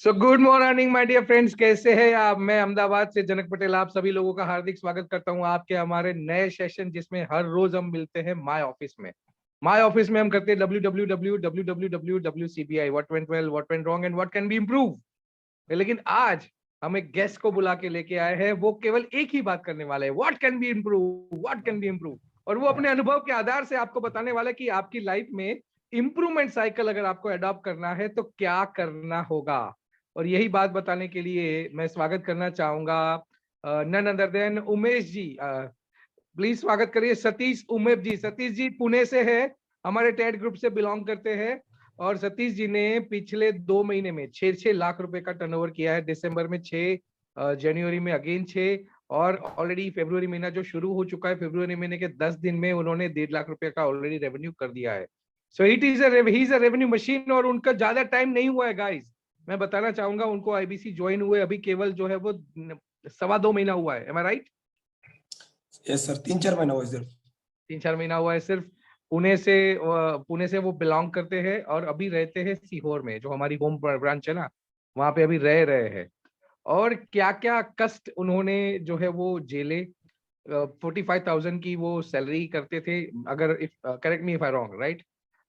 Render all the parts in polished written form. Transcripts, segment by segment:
So good morning my dear friends, कैसे हैं आप। मैं अहमदाबाद से जनक पटेल आप सभी लोगों का हार्दिक स्वागत करता हूं आपके हमारे नए सेशन, जिसमें हर रोज हम मिलते हैं माय ऑफिस में। माय ऑफिस में हम करते हैं www.www.wcbi what went well, what went wrong and what can be improve. लेकिन आज हम एक गेस्ट को बुला के लेके आए हैं, वो केवल एक ही बात करने वाला है, what can be improve, what can be improve. और वो अपने अनुभव के आधार से आपको बताने वाला है कि आपकी लाइफ में इंप्रूवमेंट साइकिल अगर आपको अडॉप्ट करना है तो क्या करना होगा। और यही बात बताने के लिए मैं स्वागत करना चाहूंगा none other than Umesh ji. Please स्वागत करिए सतीश उमेश जी। सतीश जी पुणे से है, हमारे टेड ग्रुप से बिलोंग करते हैं। और सतीश जी ने पिछले 2 महीने में 6 लाख रुपए का टर्नओवर किया है। दिसंबर में 6, जनवरी में अगेन 6, और ऑलरेडी फरवरी महीना जो शुरू हो चुका है, फरवरी महीने के 10 दिन में उन्होंने 1.5 लाख रुपए का ऑलरेडी रेवेन्यू कर दिया है। So he is a revenue machine. और उनका ज्यादा टाइम नहीं हुआ है गाइस, मैं बताना चाहूंगा। उनको आईबीसी ज्वाइन हुए अभी केवल जो है वो 2.25 महीना हुआ है। एम आई राइट? यस सर, 3-4 महीना हुआ सिर्फ। 3-4 महीना हुआ है सिर्फ। पुणे से वो बिलोंग करते हैं और अभी रहते हैं सीहोर में, जो हमारी होम ब्रांच है ना, वहां पे अभी रह रहे हैं। और क्या क्या कष्ट उन्होंने जो है वो झेले। 45,000 की वो सैलरी करते थे, अगर if correct me if I wrong, right.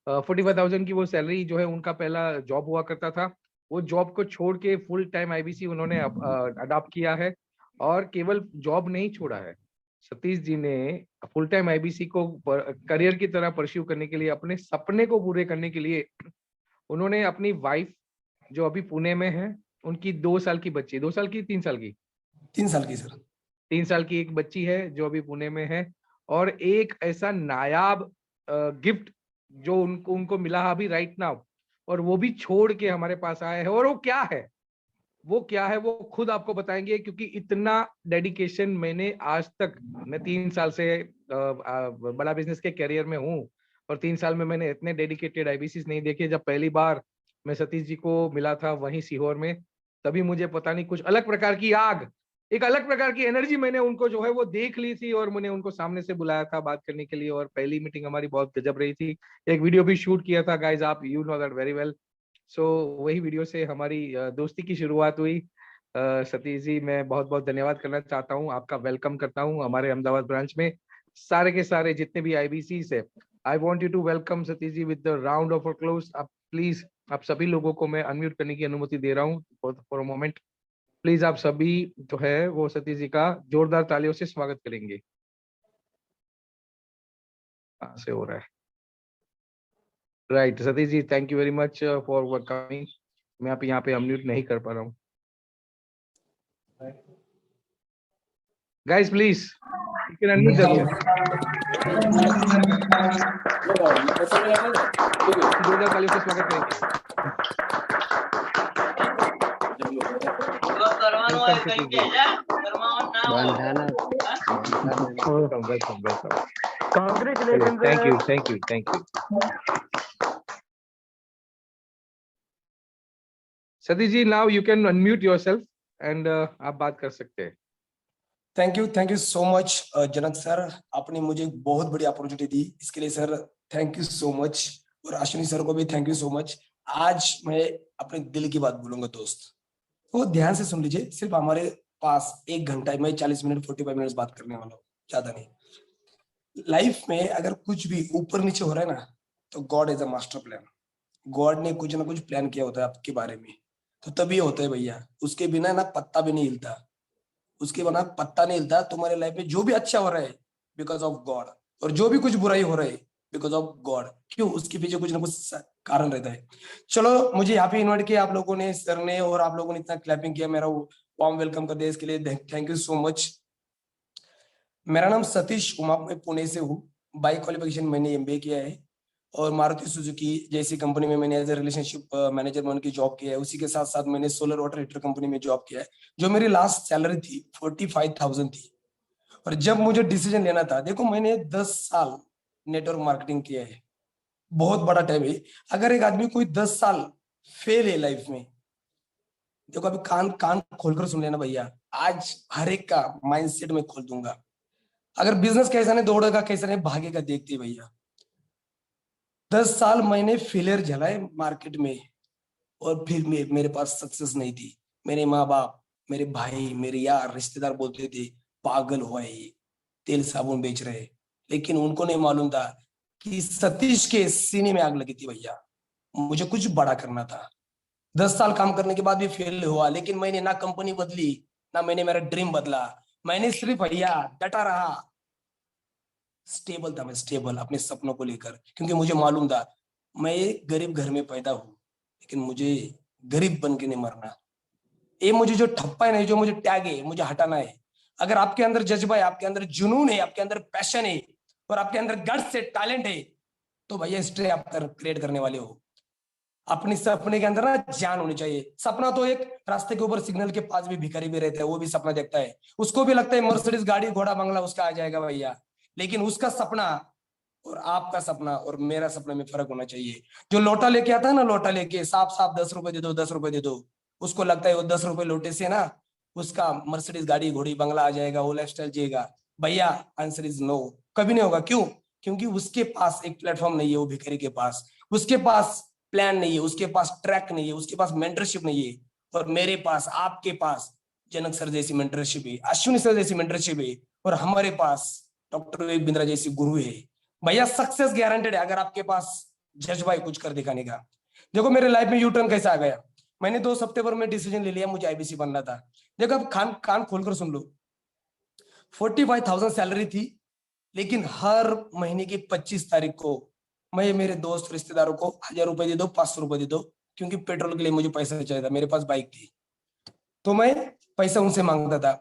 45,000 की वो सैलरी जो है उनका पहला जॉब हुआ करता था। वो जॉब को छोड़ के फुल टाइम आईबीसी उन्होंने अडॉप्ट किया है। और केवल जॉब नहीं छोड़ा है, सतीश जी ने फुल टाइम आईबीसी को करियर की तरह परस्यू करने के लिए, अपने सपने को पूरे करने के लिए, उन्होंने अपनी वाइफ जो अभी पुणे में है, उनकी 2 साल की बच्ची, 2 साल की 3 साल की, 3 साल की सर। 3 साल की एक बच्ची है जो अभी पुणे में है। और एक ऐसा नायाब गिफ्ट जो उनको उनको मिला अभी राइट नाउ, और वो भी छोड़ के हमारे पास आए हैं। और वो क्या है, वो क्या है वो खुद आपको बताएंगे, क्योंकि इतना डेडिकेशन मैंने आज तक, मैं 3 साल से बड़ा बिजनेस के करियर में हूँ, और 3 साल में मैंने इतने डेडिकेटेड आईबीसी नहीं देखे। जब पहली बार मैं सतीश जी को मिला था वहीं सीहोर में, तभी मुझे पता नहीं, कुछ अलग प्रकार की आग, एक अलग प्रकार की एनर्जी मैंने उनको जो है वो देख ली थी। और मैंने उनको सामने से बुलाया था बात करने के लिए, और पहली मीटिंग हमारी बहुत गजब रही थी। एक वीडियो भी शूट किया था गाइज, आप you know that very well. So वही वीडियो से हमारी दोस्ती की शुरुआत हुई। सतीश जी, मैं बहुत बहुत धन्यवाद करना चाहता हूँ, आपका वेलकम करता हूँ हमारे अहमदाबाद ब्रांच में। सारे के सारे जितने भी आईबीसी है, I want you to welcome Satish ji with the round of claps. आप प्लीज, आप सभी लोगों को मैं अनम्यूट करने की अनुमति दे रहा हूँ फॉर अ मोमेंट। प्लीज आप सभी जो है वो सतीश जी का जोरदार तालियों से स्वागत करेंगे। कहाँ से हो रहा है? Right, Satish ji thank you very much for coming. मैं आप यहाँ पे अनम्यूट नहीं कर पा रहा हूँ। Guys, please, you can unmute yourself. जोरदार तालियों से स्वागत करेंगे। Welcome. Congratulations. Thank you. Satish ji, now you can unmute yourself and आप बात कर सकते हैं। Thank you so much Janak sir, आपने मुझे बहुत बड़ी अपॉर्चुनिटी दी, इसके लिए sir thank you so much. और अश्विनी सर को भी थैंक यू सो मच। आज मैं अपने दिल की बात बोलूंगा दोस्त, तो ध्यान से सुन लीजिए। सिर्फ हमारे पास 1 घंटा, मैं 40 मिनट 45 मिनट बात करने वाला हूँ, ज्यादा नहीं। लाइफ में अगर कुछ भी ऊपर नीचे हो रहा है ना, तो God is a master plan. God ने कुछ ना कुछ प्लान किया होता है आपके बारे में, तो तभी होता है भैया। उसके बिना ना पत्ता भी नहीं हिलता, उसके बिना पत्ता नहीं हिलता। तुम्हारे लाइफ में जो भी अच्छा हो रहा है बिकॉज ऑफ गॉड, और जो भी कुछ बुराई हो रहा है बिकॉज ऑफ गॉड। क्यों? उसके पीछे कुछ ना कुछ कारण रहता है। चलो, मुझे यहाँ पे इन्वाइट किया आप लोगों ने, सर ने, और आप लोगों ने इतना क्लैपिंग किया, मेरा वार्म वेलकम कर दिया, इसके लिए थैंक यू सो मच। मेरा नाम सतीश उमा, मैं पुणे से हूँ। बाई क्वालिफिकेशन मैंने एमबीए किया है, और मारुति सुजुकी जैसी कंपनी में मैंने एज ए रिलेशनशिप मैनेजर बन की जॉब किया है। उसी के साथ साथ मैंने सोलर वाटर हीटर कंपनी में जॉब किया है, जो मेरी लास्ट सैलरी थी 45,000 थी। और जब मुझे डिसीजन लेना था, देखो मैंने 10 साल नेटवर्क मार्केटिंग किया है, बहुत बड़ा टाइम है। अगर एक आदमी कोई 10 साल फेल है लाइफ में, देखो अभी कान कान खोलकर सुन लेना भैया, आज हर एक का माइंडसेट में खोल दूंगा। अगर बिजनेस कैसा नहीं दौड़ेगा, कैसा नहीं भागेगा, देखते भैया। 10 साल मैंने फेलियर झेला है मार्केट में, और फिर मेरे पास सक्सेस नहीं थी। मेरे माँ बाप, मेरे भाई, मेरे यार, रिश्तेदार बोलते थे पागल हुआ है ये, तेल साबुन बेच रहे। लेकिन उनको नहीं मालूम था कि सतीश के सीने में आग लगी थी भैया। मुझे कुछ बड़ा करना था। 10 साल काम करने के बाद भी फेल हुआ, लेकिन मैंने ना कंपनी बदली, ना मैंने मेरा ड्रीम बदला। मैंने सिर्फ भैया डटा रहा। स्टेबल था मैं, स्टेबल अपने सपनों को लेकर, क्योंकि मुझे मालूम था मैं गरीब घर में पैदा हूं, लेकिन मुझे गरीब बन के नहीं मरना। ये मुझे जो ठप्पा है ना, जो मुझे टैग है, मुझे हटाना है। अगर आपके अंदर जज्बा है, आपके अंदर जुनून है, आपके अंदर पैशन है, और आपके अंदर गट्स है, टैलेंट है, तो भैया स्ट्रे आप क्रिएट करने वाले हो। अपने सपने के अंदर ना जान होनी चाहिए। सपना तो एक रास्ते के ऊपर सिग्नल के पास भी भिखारी भी रहता है, वो भी सपना देखता है, उसको भी लगता है मर्सिडीज गाड़ी घोड़ा बंगला उसका आ जाएगा भैया। लेकिन उसका सपना और आपका सपना और मेरा सपना में फर्क होना चाहिए। जो लोटा लेके आता है ना, लोटा लेके साफ साफ 10 रुपए दे दो, 10 रुपए दे दो, उसको लगता है वो 10 रुपए लोटे से ना उसका मर्सिडीज गाड़ी घोड़ी बंगला आ जाएगा, वो लाइफ स्टाइल जिएगा। भैया आंसर इज नो, कभी नहीं होगा। क्यों? क्योंकि उसके पास एक प्लेटफॉर्म नहीं है, वो भिखारी के पास। उसके पास प्लान नहीं है, उसके पास ट्रैक नहीं है, उसके पास मेंटरशिप नहीं है। और मेरे पास, आपके पास जनक सर जैसी मेंटरशिप है, अश्विनी सर जैसी मेंटरशिप है, और हमारे पास डॉक्टर विवेक बिंद्रा जैसी गुरु है। भैया सक्सेस गारंटेड है अगर आपके पास जज्बा है कुछ कर दिखाने का। देखो मेरे लाइफ में यू टर्न कैसे आ गया। मैंने 2 सितंबर में डिसीजन ले लिया, मुझे आईबीसी बनना था। देखो अब कान कान खोलकर सुन लो। 45,000 सैलरी थी, लेकिन हर महीने की 25 तारीख को मैं मेरे दोस्त रिश्तेदारों को 1,000 रुपए दे दो, 500 रुपए दे दो, क्योंकि पेट्रोल के लिए मुझे पैसा चाहिए था। मेरे पास बाइक थी, तो मैं पैसा उनसे मांगता था।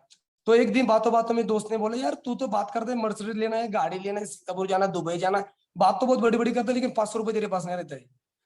तो एक दिन बातों बातों में दोस्त ने बोला, यार तू तो बात करते मर्सिडीज लेना है, गाड़ी लेना है, सिंगापुर जाना, दुबई जाना, बात तो बहुत बड़ी बड़ी करता है, लेकिन 500 रुपए तेरे पास नहीं रहता है।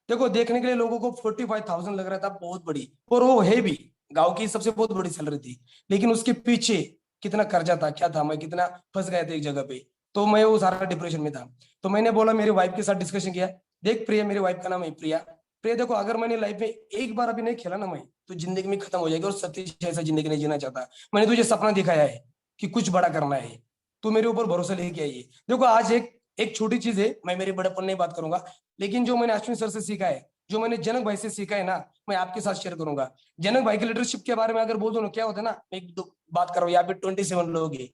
देखो देखने के लिए लोगों को 45,000 लग रहा था बहुत बड़ी, और वो है भी, गाँव की सबसे बहुत बड़ी सैलरी थी। लेकिन उसके पीछे कितना कर्जा था, क्या था, मैं कितना फंस गया था एक जगह पे। तो मैं वो सारा डिप्रेशन में था। तो मैंने बोला, मेरी वाइफ के साथ डिस्कशन किया। देख प्रिया, मेरी वाइफ का नाम है प्रिया। प्रिया देखो, अगर मैंने लाइफ में एक बार अभी नहीं खेला ना मैं, तो जिंदगी में खत्म हो जाएगी, और सतीश ऐसा जिंदगी नहीं जीना चाहता। मैंने तुझे सपना दिखाया है कि कुछ बड़ा करना है, तू मेरे ऊपर भरोसा लेके आइए। देखो आज एक एक छोटी चीज है, मैं मेरे बड़ेपन नहीं बात करूंगा, लेकिन जो मैंने अश्विन सर से सीखा है, जो मैंने जनक भाई से सीखा है ना, मैं आपके साथ शेयर करूंगा। जनक भाई के लीडरशिप के बारे में अगर बोल दो ना, क्या होता है ना, एक दो बात करो, यहाँ पे 27 लोग हैं।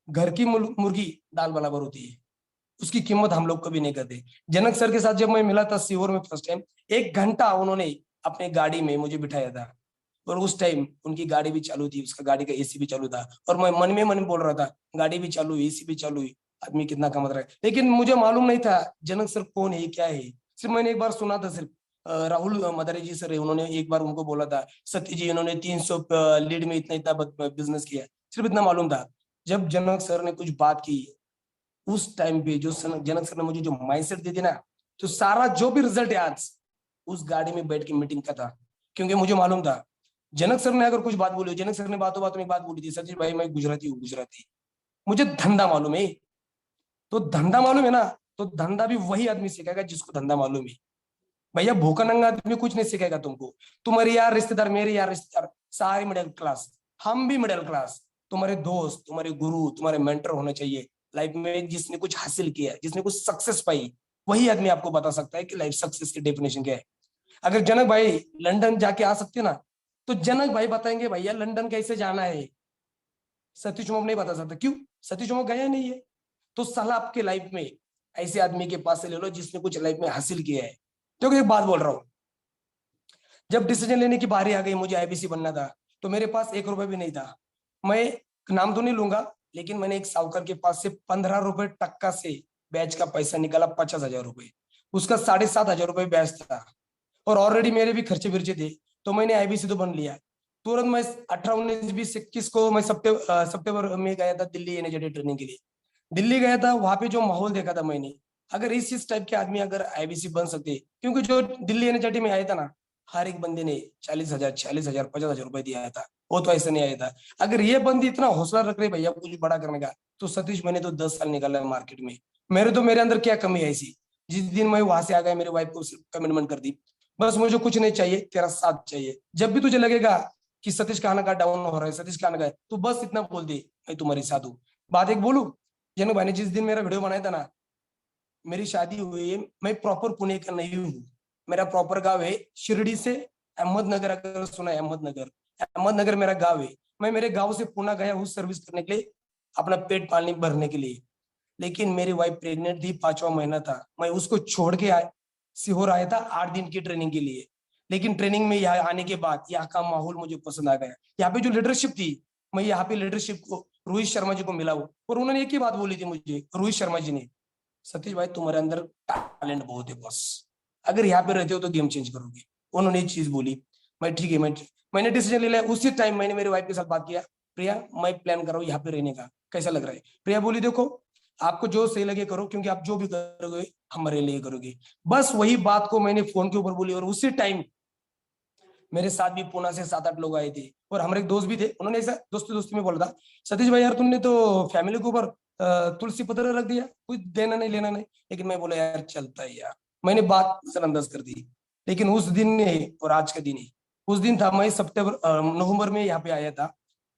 घर की मुर्गी दाल बराबर होती है, उसकी कीमत हम लोग कभी नहीं करते। जनक सर के साथ जब मैं मिला था सीहोर में फर्स्ट टाइम, 1 घंटा उन्होंने अपने गाड़ी में मुझे बिठाया था, और उस टाइम उनकी गाड़ी भी चालू थी, उसका गाड़ी का एसी भी चालू था, और मैं मन में मन बोल रहा था, गाड़ी भी चालू, एसी भी चालू, आदमी कितना कमा रहा है। लेकिन मुझे मालूम नहीं था जनक सर कौन है, क्या है। सिर्फ मैंने एक बार सुना था, सिर्फ राहुल मदारी जी सर है, उन्होंने एक बार उनको बोला था, सत्य जी इन्होंने 300 लीड में इतना इतना बिजनेस किया, सिर्फ इतना मालूम था। जब जनक सर ने कुछ बात की उस टाइम पे, जो जनक सर ने मुझे जो माइंडसेट दी थी ना, तो सारा जो भी रिजल्ट है आज उस गाड़ी में बैठ के मीटिंग का था। क्योंकि मुझे मालूम था जनक सर ने अगर कुछ बात बोली, जनक सर ने बातों बातों में बात बोली थी, सचिन भाई मैं गुजराती हूँ, गुजराती, मुझे धंधा मालूम है। तो धंधा मालूम है ना, तो धंधा भी वही आदमी सिखाएगा जिसको धंधा मालूम है। भैया भूखा नंगा आदमी कुछ नहीं सिखाएगा तुमको। तुम्हारे यार रिश्तेदार, मेरे यार रिश्तेदार, सारे मिडिल क्लास, हम भी मिडिल क्लास। तुम्हारे दोस्त, तुम्हारे गुरु, तुम्हारे मेंटर होने चाहिए लाइफ में, जिसने कुछ हासिल किया, जिसने कुछ सक्सेस पाई, वही आदमी आपको बता सकता है कि लाइफ सक्सेस की डेफिनेशन क्या है। अगर जनक भाई लंदन जाके आ सकते ना, तो जनक भाई बताएंगे भैया लंदन कैसे जाना है। सतीश चुमक नहीं बता सकता, क्यों? सतीश चुमक गया नहीं है। तो सलाह आपके लाइफ में ऐसे आदमी के पास से ले लो जिसने कुछ लाइफ में हासिल किया है। तो एक बात बोल रहा हूँ, जब डिसीजन लेने की बारी आ गई, मुझे आईबीसी बनना था, तो मेरे पास 1 रुपए भी नहीं था। मैं नाम तो नहीं लूंगा, लेकिन मैंने एक साहूकार के पास से 15 रुपए टक्का से बैच का पैसा निकाला, 50,000 रुपए, उसका 7,500 रुपए बैच था, और ऑलरेडी मेरे भी खर्चे बिर्चे थे। तो मैंने आईबीसी तो बन लिया तुरंत। मैं 18, 19, 20, 21 को मैं सितंबर में गया था दिल्ली एनएचडी ट्रेनिंग के लिए। दिल्ली गया था, वहां पे जो माहौल देखा था मैंने, अगर इस टाइप के आदमी अगर आईबीसी बन सकते, क्योंकि जो दिल्ली एनएचडी में आया था ना, हर एक बंदे ने 40,000, 46,000, 50,000 रुपए दिया था। वो तो ऐसा नहीं आया था। अगर ये बंदी इतना हौसला रख रहे भैया कुछ बड़ा करने का, तो सतीश मैंने तो 10 साल निकाला है मार्केट में। मेरे अंदर क्या कमी है ऐसी? जिस दिन मैं वहां से आ गया, मेरे वाइफ को कमिटमेंट कर दी, बस मुझे कुछ नहीं चाहिए, तेरा साथ चाहिए। जब भी तुझे लगेगा कि सतीश का आना का डाउन हो रहा है, सतीश का आना का है, तो बस इतना बोल दे, मैं तुम्हारे साथ हूँ। बात एक बोलू, जनू भाई ने जिस दिन मेरा वीडियो बनाया था ना, मेरी शादी हुई है, मैं प्रॉपर पुणे का नहीं हूँ, मेरा प्रॉपर गांव है शिरडी से अहमदनगर, अगर सुना है अहमदनगर, अहमदनगर मेरा गांव है। मैं मेरे गांव से पुणे गया हूँ सर्विस करने के लिए, अपना पेट पालने भरने के लिए। लेकिन मेरी वाइफ प्रेग्नेंट थी, 5वां महीना था, मैं उसको छोड़ के सीहोर आया था 8 दिन की ट्रेनिंग के लिए। लेकिन ट्रेनिंग में यहाँ आने के बाद यहाँ का माहौल मुझे पसंद आ गया। यहाँ पे जो लीडरशिप थी, मैं यहाँ पे लीडरशिप को रोहित शर्मा जी को मिला हूँ, और उन्होंने एक ही बात बोली थी मुझे, रोहित शर्मा जी ने, सतीश भाई तुम्हारे अंदर टैलेंट बहुत है बस, अगर यहाँ पे रहते हो तो गेम चेंज करोगे। उन्होंने एक चीज बोली। मैं ठीक है, मैंने डिसीजन ले लिया। उसी टाइम मैंने मेरी वाइफ के साथ बात किया, प्रिया मैं प्लान कर रहा हूँ यहाँ पे रहने का, कैसा लग रहा है? प्रिया बोली देखो आपको जो सही लगे करो, क्योंकि आप जो भी करोगे हमारे लिए करोगे। बस वही बात को मैंने फोन के ऊपर बोली, और उसी टाइम मेरे साथ भी पुणे से 7-8 लोग आए थे, और हमारे एक दोस्त भी थे। उन्होंने ऐसा दोस्ती दोस्ती में बोला था, सतीश भाई यार तुमने तो फैमिली के ऊपर तुलसी पत्र रख दिया, कुछ देना नहीं लेना नहीं। लेकिन मैं बोला यार चलता है यार, मैंने बात नजरअंदाज कर दी। लेकिन उस दिन ने और आज का दिन है, उस दिन था मैं नवंबर में यहाँ पे आया था।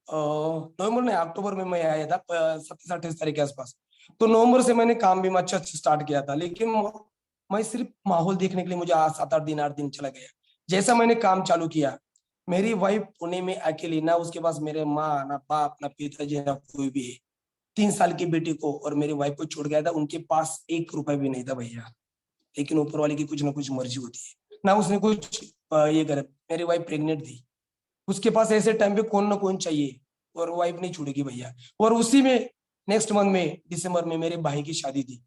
नवंबर में अक्टूबर में मैं आया था 27-28 तारीख के आसपास। तो नवंबर से मैंने काम भी अच्छा स्टार्ट किया था, लेकिन मैं सिर्फ माहौल देखने के लिए मुझे 7-8 दिन 8 दिन चला गया। जैसा मैंने काम चालू किया, मेरी वाइफ पुणे में अकेली, ना उसके पास मेरे माँ ना बाप ना पिताजी ना कोई भी है। 3 साल की बेटी को और मेरी वाइफ को छोड़ गया था, उनके पास 1 रुपया भी नहीं था भैया। लेकिन ऊपर वाले की कुछ ना कुछ मर्जी होती है ना, उसने कुछ ये करे। मेरी वाइफ प्रेग्नेंट थी, उसके पास ऐसे टाइम पे कौन ना कौन चाहिए, और वाइफ नहीं छूटेगी भैया। और उसी में नेक्स्ट मंथ में दिसंबर में मेरे भाई की शादी थी,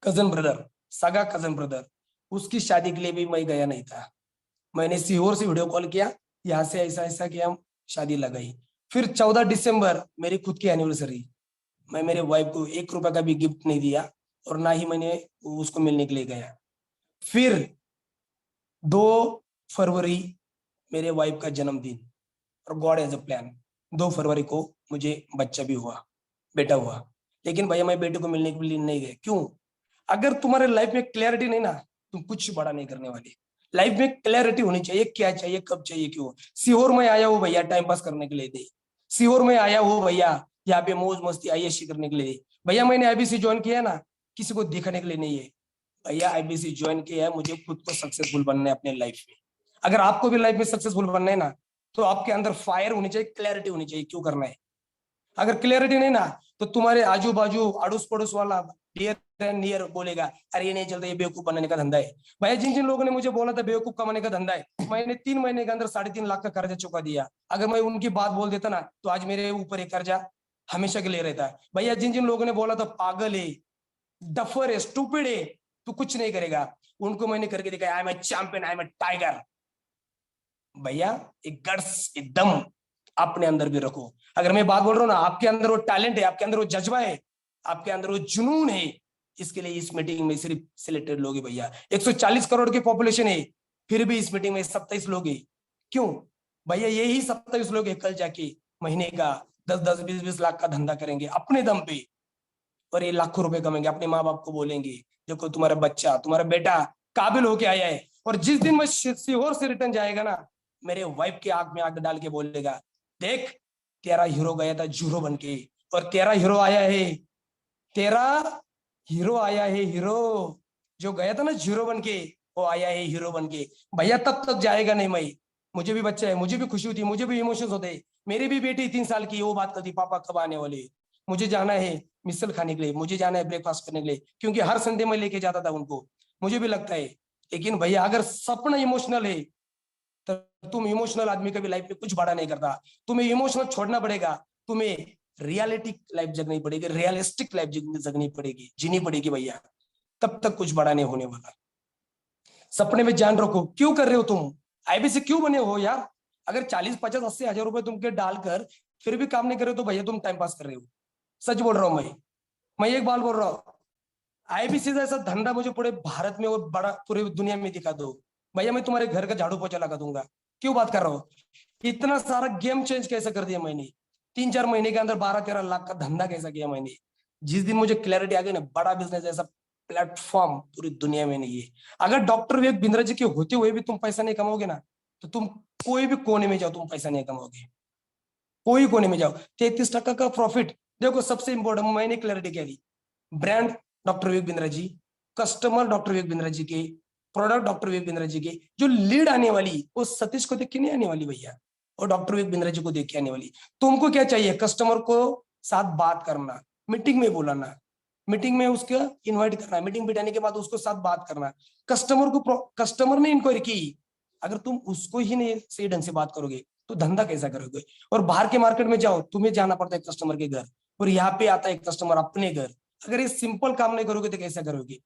कजन ब्रदर, सगा कजन ब्रदर, उसकी शादी के लिए भी मैं गया नहीं था। मैंने सीहोर से वीडियो कॉल किया, यहाँ से ऐसा ऐसा किया, हम शादी लगाई। फिर 14 दिसंबर मेरी खुद की एनिवर्सरी, मैं मेरे वाइफ को 1 रुपया का भी गिफ्ट नहीं दिया, और ना ही मैंने उसको मिलने के लिए गया। फिर 2 फरवरी मेरे वाइफ का जन्मदिन, और गॉड एज अ प्लान 2 फरवरी को मुझे बच्चा भी हुआ, बेटा हुआ। लेकिन भैया मैं बेटे को मिलने के लिए नहीं गया। क्यों? अगर तुम्हारे लाइफ में क्लैरिटी नहीं ना, तुम कुछ बड़ा नहीं करने वाले। लाइफ में क्लैरिटी होनी चाहिए, क्या चाहिए, कब चाहिए, क्यों। सीहोर में आया हूँ भैया टाइम पास करने के लिए दे, सीहोर में आया हूँ भैया यहाँ पे मौज मस्ती आईएससी करने के लिए। भैया मैंने आईबीसी ज्वाइन किया ना, किसी को दिखाने के लिए नहीं है भैया। आईबीसी ज्वाइन किया है, मुझे खुद को सक्सेसफुल बनना है अपने लाइफ में। अगर आपको भी लाइफ में सक्सेसफुल बनना है ना, तो आपके अंदर फायर होनी चाहिए, क्लैरिटी होनी चाहिए क्यों करना है। अगर क्लियरिटी नहीं ना, तो तुम्हारे आजू बाजू अड़ोस पड़ोस वाला डियर एंड नियर बोलेगा अरे ये नहीं चलता, ये बेवकूफ बनाने का धंधा है। भैया जिन जिन लोगों ने मुझे बोला था बेवकूफ कमाने का धंधा है, मैंने 3 महीने के अंदर 3.5 लाख का कर्जा चुका दिया। अगर मैं उनकी बात बोल देता ना, तो आज मेरे ऊपर एक कर्जा हमेशा के लिए रहता है। भैया जिन जिन लोगों ने बोला था पागल है, डफर है, स्टूपिड है, तू कुछ नहीं करेगा, उनको मैंने करके दिखाया। I am a champion, I am a tiger. भैया एक गट्स, एक दम अपने अंदर भी रखो। अगर मैं बात बोल रहा हूँ ना, आपके अंदर वो टैलेंट है, आपके अंदर वो जज्बा है, आपके अंदर वो जुनून है, इसके लिए इस मीटिंग में सिर्फ सिलेक्टेड लोग हैं भैया। 140 करोड़ की पॉपुलेशन है, फिर भी इस मीटिंग में 27 लोग हैं। क्यों भैया? यही 27 लोग है कल जाके महीने का 10-10 20-20 लाख का धंधा करेंगे अपने दम पे, और ये लाखों रुपए कमाएंगे। अपने माँ बाप को बोलेंगे देखो तुम्हारा बच्चा, तुम्हारा बेटा काबिल होके आया है। और जिस दिन मैं सीहोर से रिटर्न जाएगा ना, मेरे वाइफ की आंख में आंख डाल के बोलेगा देख तेरा हीरो गया था जीरो बन के, और तेरा हीरो आया है, तेरा हीरो आया है, हीरो जो गया था ना जीरो बन के, वो आया है हीरो बन के। भैया तब तक जाएगा नहीं मैं, मुझे भी बच्चा है, मुझे भी खुशी होती है, मुझे भी इमोशंस होते हैं। मेरी भी बेटी 3 साल की, वो बात करती पापा कब आने वाले, मुझे जाना है मिसल खाने के लिए, मुझे जाना है ब्रेकफास्ट करने के लिए, क्योंकि हर संडे में लेके जाता था उनको। मुझे भी लगता है। लेकिन भैया अगर सपना इमोशनल है, तो तुम इमोशनल आदमी कभी लाइफ में कुछ बड़ा नहीं करता। तुम्हें इमोशनल छोड़ना पड़ेगा, तुम्हें रियलिटी लाइफ जगनी पड़ेगी, रियलिस्टिक लाइफ जगनी पड़ेगी, जीनी पड़ेगी भैया, तब तक कुछ बड़ा नहीं होने वाला। सपने में जान रखो। क्यों कर रहे हो तुम? आईबीसी क्यों बने हो यार? अगर 40-50-80 हजार रुपए तुमके डालकर फिर भी काम नहीं कर रहे हो, तो भैया तुम टाइम पास कर रहे हो। सच बोल रहा हूं मैं एक बात बोल रहा हूँ। आईबीसी जैसा धंधा मुझे पूरे भारत में और बड़ा पूरे दुनिया में दिखा दो भैया, मैं तुम्हारे घर का झाड़ू पोछा लगा दूंगा। क्यों बात कर रहा हो? इतना सारा गेम चेंज कैसे कर दिया मैंने? 3-4 महीने के अंदर 12-13 लाख का धंधा कैसा किया मैंने? जिस दिन मुझे क्लैरिटी आ गई ना, बड़ा बिजनेस ऐसा प्लेटफॉर्म पूरी दुनिया में नहीं है। अगर डॉक्टर विवेक बिंद्रा जी के होते हुए भी तुम पैसा नहीं कमाओगे ना, तो तुम कोई भी कोने में जाओ तुम पैसा नहीं कमाओगे। कोई कोने में जाओ 33% का प्रॉफिट। देखो सबसे इंपॉर्टेंट मैंने क्लैरिटी क्या दी, brand doctor Vivek Bindra ji, customer doctor Vivek Bindra ji के, प्रोडक्ट डॉक्टर विवेक बिंद्रा जी की जो लीड आने वाली वो सतीश को देख के नहीं आने वाली भैया, और डॉक्टर विवेक बिंद्रा जी को देख के आने वाली। तुमको क्या चाहिए, कस्टमर को साथ बात करना, मीटिंग में बुलाना, मीटिंग में उसको इनवाइट करना, मीटिंग बिठाने के बाद उसको साथ बात करना। कस्टमर ने इंक्वायरी की, अगर तुम उसको ही नहीं सही ढंग से बात करोगे तो धंधा कैसा करोगे। और बाहर के मार्केट में जाओ, तुम्हें जाना पड़ता है कस्टमर के घर, और यहाँ पे आता है कस्टमर अपने घर। अगर ये सिंपल काम नहीं करोगे तो कैसा करोगे।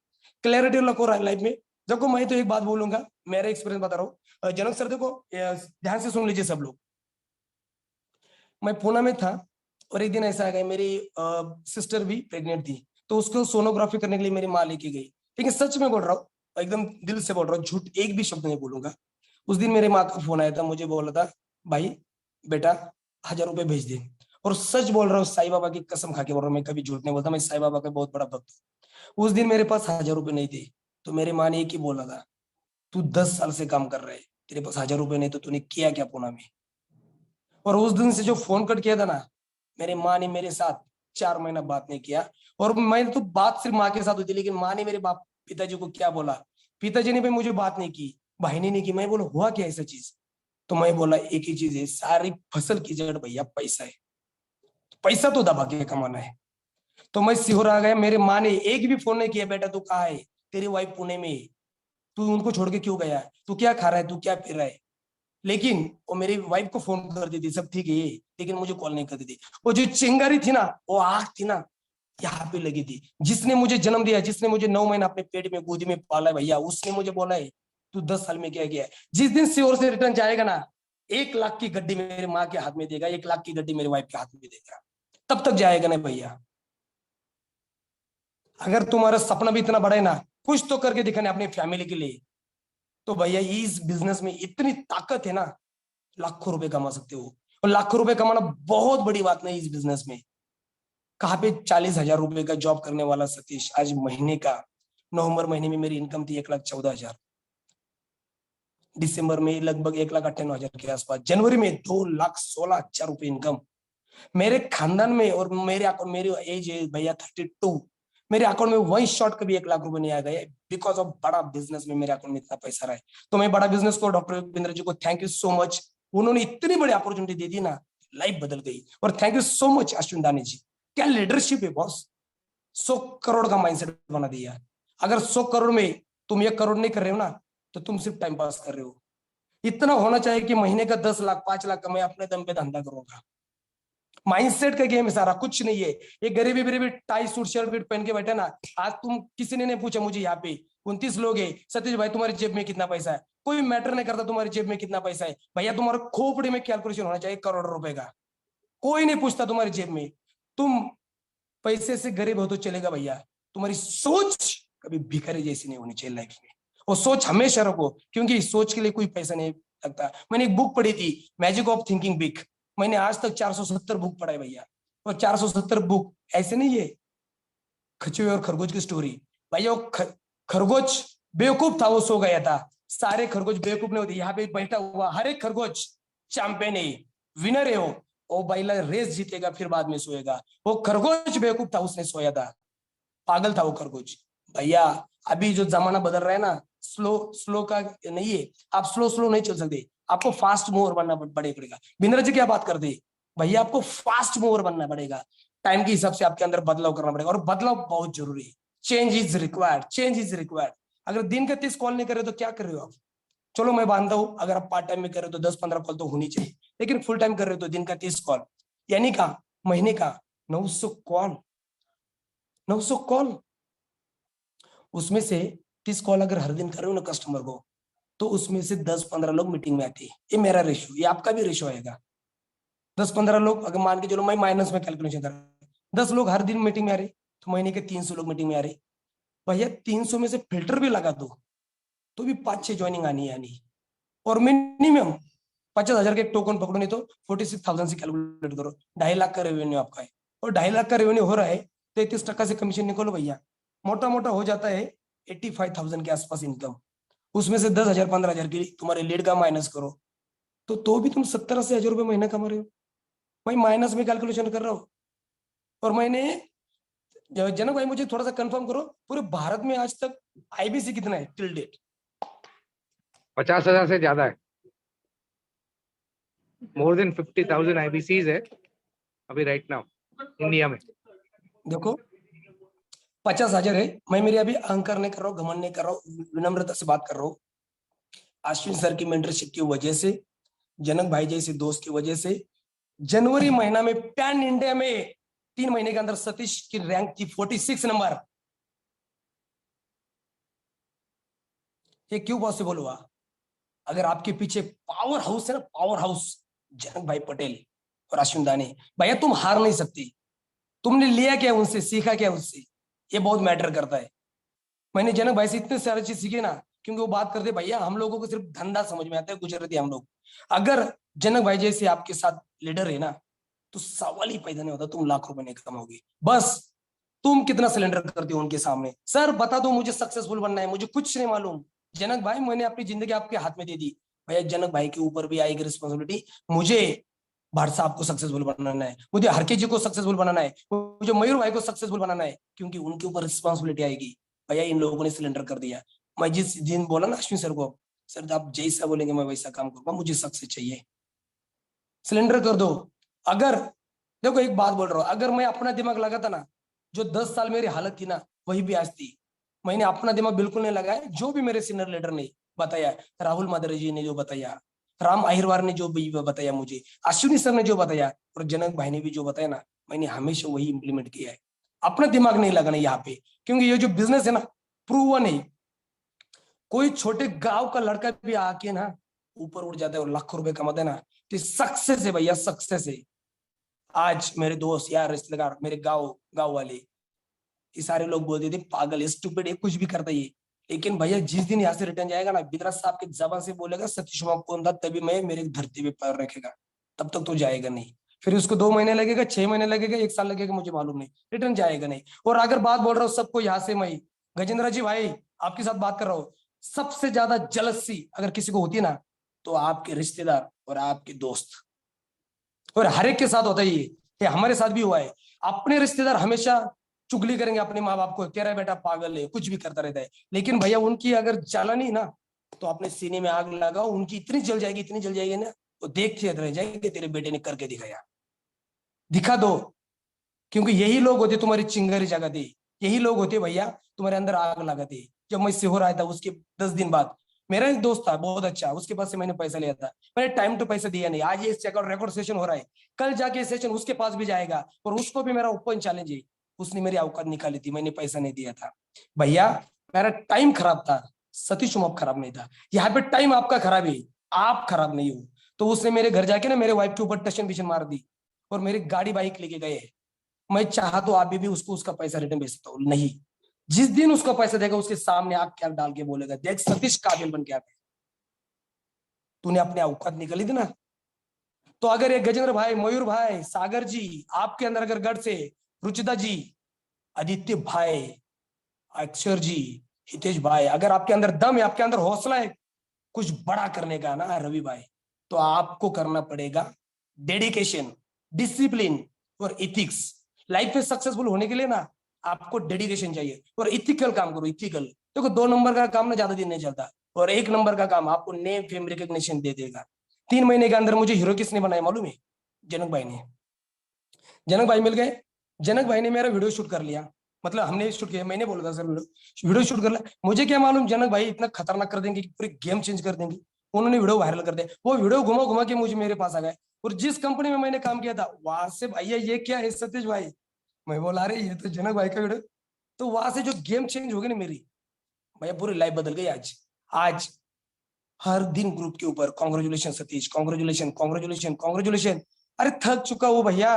क्लैरिटी रखो लाइफ में। देखो मैं तो एक बात बोलूंगा, मेरा एक्सपीरियंस बता रहा हूँ जनक सर, देखो ध्यान से सुन लीजिए सब लोग। मैं पूना में था और एक दिन ऐसा आ गया, मेरी सिस्टर भी प्रेग्नेंट थी, तो उसको सोनोग्राफी करने के लिए मेरी माँ लेके गई। लेकिन सच में बोल रहा हूँ, एकदम दिल से बोल रहा हूँ, झूठ एक भी शब्द नहीं बोलूंगा। उस दिन मेरे माँ का फोन आया था, मुझे बोला था भाई बेटा 1,000 रुपए भेज दे। और सच बोल रहा हूँ, साईं बाबा की कसम खा के बोल रहा हूँ, मैं कभी झूठ नहीं बोलता, मैं साईं बाबा का बहुत बड़ा भक्त हूँ। उस दिन मेरे पास 1,000 रुपए नहीं थे, तो मेरी माँ ने एक ही बोला था, तू 10 साल से काम कर रहा है, तेरे पास 1,000 रुपए नहीं तो तूने किया क्या पूना में। और उस दिन से जो फोन कट किया था ना, मेरी माँ ने मेरे साथ 4 महीना बात नहीं किया। और मैंने तो बात सिर्फ माँ के साथ हुई थी, लेकिन माँ ने मेरे बाप पिताजी को क्या बोला, पिताजी ने भी मुझे बात नहीं की, भाई ने नहीं की। मैं बोला हुआ क्या ऐसा चीज, तो मैं बोला एक ही चीज है, सारी फसल की जड़ भैया पैसा है, पैसा तो दबा के कमाना है। तो मैं सिहोर आ गया, मेरे माँ ने एक भी फोन नहीं किया, बेटा तू कहाँ है, तेरी वाइफ पुणे में है, तू उनको छोड़ के क्यों गया, तू क्या खा रहा है, तू क्या पी रहा है। लेकिन वो मेरी वाइफ को फोन करती थी, सब ठीक है, लेकिन मुझे कॉल नहीं करती थी। वो जो चिंगारी थी ना, वो आग थी ना, यहाँ पे लगी थी। जिसने मुझे जन्म दिया, जिसने मुझे 9 महीना अपने पेट में गोदी में पाला है भैया, उसने मुझे बोला है तू 10 साल में क्या किया है। जिस दिन से और से रिटर्न जाएगा ना, 1 लाख की गड्डी मेरे माँ के हाथ में देगा, 1 लाख की गड्डी मेरी वाइफ के हाथ में देगा, तब तक जाएगा ना भैया। अगर तुम्हारा सपना भी इतना बड़ा है ना, कुछ तो करके दिखाना अपनी फैमिली के लिए, तो भैया इस बिजनेस में इतनी ताकत है ना, लाखों रुपए कमा सकते हो। और लाखों रुपए कमाना बहुत बड़ी बात नहीं इस बिजनेस में। कहाँ पे 40,000 रुपए का जॉब करने वाला सतीश आज महीने का, नवंबर महीने में मेरी इनकम थी 1,14,000, दिसंबर में लगभग 1,98,000 के आसपास, जनवरी में 2,16,000 रुपए इनकम। मेरे खानदान में और मेरे अकाउंट, मेरी एज है भैया 32, मेरे अकाउंट में वन शॉट कभी 1 लाख रुपए नहीं आ गए, बिकॉज ऑफ बड़ा बिजनेस में मेरे अकाउंट में इतना पैसा रहा है। तो मैं बड़ा बिजनेस को डॉक्टर विपिंद्र जी को थैंक यू सो मच, उन्होंने इतनी बड़ी अपॉर्चुनिटी दे दी ना, लाइफ बदल गई। और thank you so much Ashwin दानी जी, क्या लीडरशिप है बॉस, 100 करोड़ का माइंडसेट बना दिया। अगर 100 करोड़ में तुम 1 करोड़ नहीं कर रहे हो ना, तो तुम सिर्फ टाइम पास कर रहे हो। इतना होना चाहिए कि महीने का 10 लाख 5 लाख का मैं अपने दम पे धंधा करूंगा। माइंडसेट का गेम है सारा, कुछ नहीं है। ये गरीबी गरीबी टाई सूट शर्ट पहन के बैठे ना, आज तुम किसी ने नहीं पूछा मुझे, यहाँ पे 29 लोग है, सतीश भाई तुम्हारी जेब में कितना पैसा है, कोई मैटर नहीं करता तुम्हारी जेब में कितना पैसा है भैया, तुम्हारे खोपड़ी में कैलकुलेशन होना चाहिए करोड़ रुपए का, कोई नहीं पूछता तुम्हारी जेब में। तुम पैसे से गरीब हो तो चलेगा भैया, तुम्हारी सोच कभी भिखारी जैसी नहीं होनी चाहिए लाइफ में। और सोच हमेशा रखो, क्योंकि सोच के लिए कोई पैसा नहीं लगता। मैंने एक बुक पढ़ी थी, मैजिक ऑफ थिंकिंग बिग, मैंने आज तक 470 बुक पढ़ा है भैया। और 470 बुक ऐसे नहीं है खचुए और खरगोश की स्टोरी भैया। वो खरगोश बेवकूफ था, वो सो गया था, सारे खरगोश बेवकूफ नहीं होते। यहाँ पे बैठा हुआ हर एक खरगोश चैंपियन है, विनर है वो बैला रेस जीतेगा फिर बाद में सोएगा। वो खरगोश बेवकूफ था, उसने सोया था, पागल था वो खरगोश। भैया अभी जो जमाना बदल रहा है ना, स्लो स्लो का नहीं है, आप स्लो स्लो नहीं चल सकते, आपको फास्ट मूवर बनना पड़ेगा। बिंद्रा जी क्या बात करते भैया, आपको फास्ट मूवर बनना पड़ेगा, टाइम के हिसाब से आपके अंदर बदलाव करना पड़ेगा, और बदलाव बहुत जरूरी है। Change is required, change is required. अगर दिन का 30 कॉल नहीं कर रहे तो क्या कर रहे हो आप। चलो मैं मानता हूं, अगर आप पार्ट टाइम में कर रहे हो तो 10-15 कॉल तो होनी चाहिए, लेकिन फुल टाइम कर रहे हो तो दिन का 30 कॉल, यानी का महीने का 900 कॉल, 900 कॉल। उसमें से 30 कॉल अगर हर दिन कर रहे हो ना कस्टमर को, तो उसमें से 10-15 लोग मीटिंग में आते हैं। ये मेरा रेशियो, ये आपका भी रेशियो आएगा। 10-15 लोग अगर मान के चलो, मैं माइनस में कैलकुलेशन कर रहा हूँ, 10 लोग हर दिन मीटिंग में आ रहे, तो महीने के 300 लोग मीटिंग में आ रहे। भैया 300 में से फिल्टर भी लगा दो तो भी 5-6 ज्वाइनिंग आनी आनी। और मिनिमम 50,000 के एक टोकन पकड़ो, नहीं तो 46,000 से कैलकुलेट करो, 2.5 लाख का रेवेन्यू आपका है। और 2.5 लाख का रेवेन्यू हो रहा है, 33% से कमीशन निकालो भैया, मोटा मोटा हो जाता है 85,000 के आसपास इनकम। उसमें से 10,000 15,000 की तुम्हारे लीड का माइनस करो, तो भी तुम 70-80 हजार रुपये महीना कमा रहे हो। मैं माइनस में कैलकुलेशन कर रहा हूँ। और मैंने जनक भाई मुझे थोड़ा सा कंफर्म करो, पूरे भारत में आज तक आईबीसी कितना है टिल डेट, 50,000 से ज्यादा है, मोर देन 50,000 IBCs है अभी राइट नाउ इंडिया में। देखो 50,000 है। मैं मेरी अभी अहंकार नहीं कर रहा हूँ, घमंड नहीं कर रहा हूँ, विनम्रता से बात कर रहा हूँ। अश्विन सर की मेंटरशिप की वजह से, जनक भाई जैसे दोस्त की वजह से, जनवरी महीना में पैन इंडिया में 3 महीने के अंदर सतीश की रैंक थी 46 नंबर। ये क्यों पॉसिबल हुआ? अगर आपके पीछे पावर हाउस है ना, पावर हाउस, जनक भाई पटेल और अश्विन दानी, भैया तुम हार नहीं सकती। तुमने लिया क्या उनसे, सीखा क्या उससे, ये बहुत मैटर करता है। मैंने जनक भाई से इतने सारे चीज सीखे ना, क्योंकि वो बात करते भैया हम लोगों को सिर्फ धंधा समझ में आता है, गुजरती हम लोग। अगर जनक भाई जैसे आपके साथ लीडर है ना, तो सवाल ही पैदा नहीं होता तुम लाख रुपए नहीं कमाओगे। बस तुम कितना सिलेंडर करते हो उनके सामने, सर बता दो मुझे सक्सेसफुल बनना है, मुझे कुछ नहीं मालूम। जनक भाई मैंने अपनी जिंदगी आपके हाथ में दे दी। भैया जनक भाई के ऊपर भी आएगी रिस्पॉन्सिबिलिटी। मुझे भाट साहब को सक्सेसफुल बनाना है, मुझे हरके जी को सक्सेसफुल बनाना है, मुझे मयूर भाई को सक्सेसफुल बनाना है, क्योंकि उनके ऊपर रिस्पॉन्सिबिलिटी आएगी। भैया इन लोगों ने सिलेंडर कर दिया। मैं जिस दिन बोला ना अश्विन सर को, सर आप जैसा बोलेंगे मैं वैसा काम करूंगा, मुझे सक्सेस चाहिए, सिलेंडर कर दो। अगर देखो एक बात बोल रहा हूँ, अगर मैं अपना दिमाग लगाता ना, जो 10 साल मेरी हालत थी ना वही भी आज थी। मैंने अपना दिमाग बिल्कुल नहीं लगाया, जो भी मेरे सीनियर लीडर ने बताया, राहुल माधुरी जी ने जो बताया, राम अहिरवार ने जो भी बताया मुझे, अश्विनी सर ने जो बताया, और जनक भाई ने भी जो बताया ना, मैंने हमेशा वही इंप्लीमेंट किया है। अपना दिमाग नहीं लगाना यहाँ पे, क्योंकि ये जो बिजनेस है ना प्रूवन है। कोई छोटे गांव का लड़का भी आके ना ऊपर उठ जाता है और लाखों रुपए कमाता है ना, तो सक्सेस है भैया, सक्सेस है। आज मेरे दोस्त यार रिश्तेदार मेरे गांव वाले, ये सारे लोग बोलते थे पागल है, स्टूपिड है, कुछ भी करता है ये। लेकिन भैया जिस दिन यहाँ से रिटर्न जाएगा ना, बिदरा साहब की जबान से बोलेगा सतीश कुमार कौन था, तभी मैं मेरे धरती पे पैर रखेगा, तब तक तो जाएगा नहीं। फिर उसको 2 महीने लगेगा, 6 महीने लगेगा, 1 साल लगेगा, मुझे मालूम नहीं, रिटर्न जाएगा नहीं। और अगर बात बोल रहा हूँ सबको यहाँ से, मैं गजेंद्र जी भाई आपके साथ बात कर रहा हूँ, सबसे ज्यादा जलसी अगर किसी को होती है ना, तो आपके रिश्तेदार और आपके दोस्त। और हर एक के साथ होता है ये हमारे साथ भी हुआ है। अपने रिश्तेदार हमेशा चुगली करेंगे अपने माँ बाप को, कह रहा है बेटा पागल है, कुछ भी करता रहता है। लेकिन भैया उनकी अगर जलानी ना, तो अपने सीने में आग लगाओ, उनकी इतनी जल जाएगी, इतनी जल जाएगी ना, वो देखते रह जाएंगे तेरे बेटे ने करके दिखाया, दिखा दो। क्योंकि यही लोग होते तुम्हारी चिंगारी जगाते, यही लोग होते भैया तुम्हारे अंदर आग लगाते। जब मैं सीहोर आया था उसके 10 दिन बाद, मेरा एक दोस्त था बहुत अच्छा, उसके पास से मैंने पैसा लिया था, मैंने टाइम टू पैसा दिया नहीं। आज ये रिकॉर्ड सेशन हो रहा है, कल जाके सेशन उसके पास भी जाएगा, और उसको भी मेरा ओपन चैलेंज है। उसने मेरी औकात निकाली थी, मैंने पैसा नहीं दिया था भैया, मेरा टाइम खराब था, सतीश उमप खराब नहीं था। यहाँ पे टाइम आपका खराब है, आप खराब नहीं हो। तो उसने मेरे घर जाके ना मेरे वाइफ के ऊपर टशन बिशन मार दी, और मेरी गाड़ी बाइक लेके गए। मैं चाहा तो आप भी उसको उसका पैसा रिटर्न भेज सकता हूँ, नहीं। जिस दिन उसका पैसा देगा उसके सामने आग क्या डाल के बोलेगा, देख सतीश काबिल बन के आ गया, तूने अपने औकात निकाली थी ना। तो अगर ये गजेंद्र भाई, मयूर भाई, सागर जी आपके अंदर अगर गढ़ से, रुचिता जी, आदित्य भाई, अक्षर जी, हितेश भाई, अगर आपके अंदर दम है, आपके अंदर हौसला है कुछ बड़ा करने का ना रवि भाई, तो आपको करना पड़ेगा डेडिकेशन, डिसिप्लिन और इथिक्स। लाइफ में सक्सेसफुल होने के लिए ना आपको डेडिकेशन चाहिए, और इथिकल काम करो, इथिकल। देखो 2 नंबर का काम ना ज्यादा दिन नहीं चलता, और 1 नंबर का काम आपको नेम फेम रिकॉग्निशन दे देगा। 3 महीने के अंदर मुझे हीरो किसने बनाया मालूम है? जनक भाई ने। जनक भाई मिल गए, जनक भाई ने मेरा वीडियो शूट कर लिया, मतलब हमने शूट किया, मैंने बोला था सर वीडियो शूट कर लिया। मुझे क्या मालूम जनक भाई इतना खतरनाक कर देंगे कि पूरी गेम चेंज कर देंगे। उन्होंने वीडियो वायरल कर दिया, वो वीडियो घुमा घुमा के मुझे मेरे पास आ गए। और जिस कंपनी में मैंने काम किया था वहां से, भैया ये क्या है सतीश भाई, मैं बोला अरे ये तो जनक भाई का वीडियो। तो वहां से जो गेम चेंज हो गई ना मेरी, भैया पूरी लाइफ बदल गई। आज आज हर दिन ग्रुप के ऊपर congratulation Satish, congratulation congratulation congratulation. अरे थक चुका वो भैया,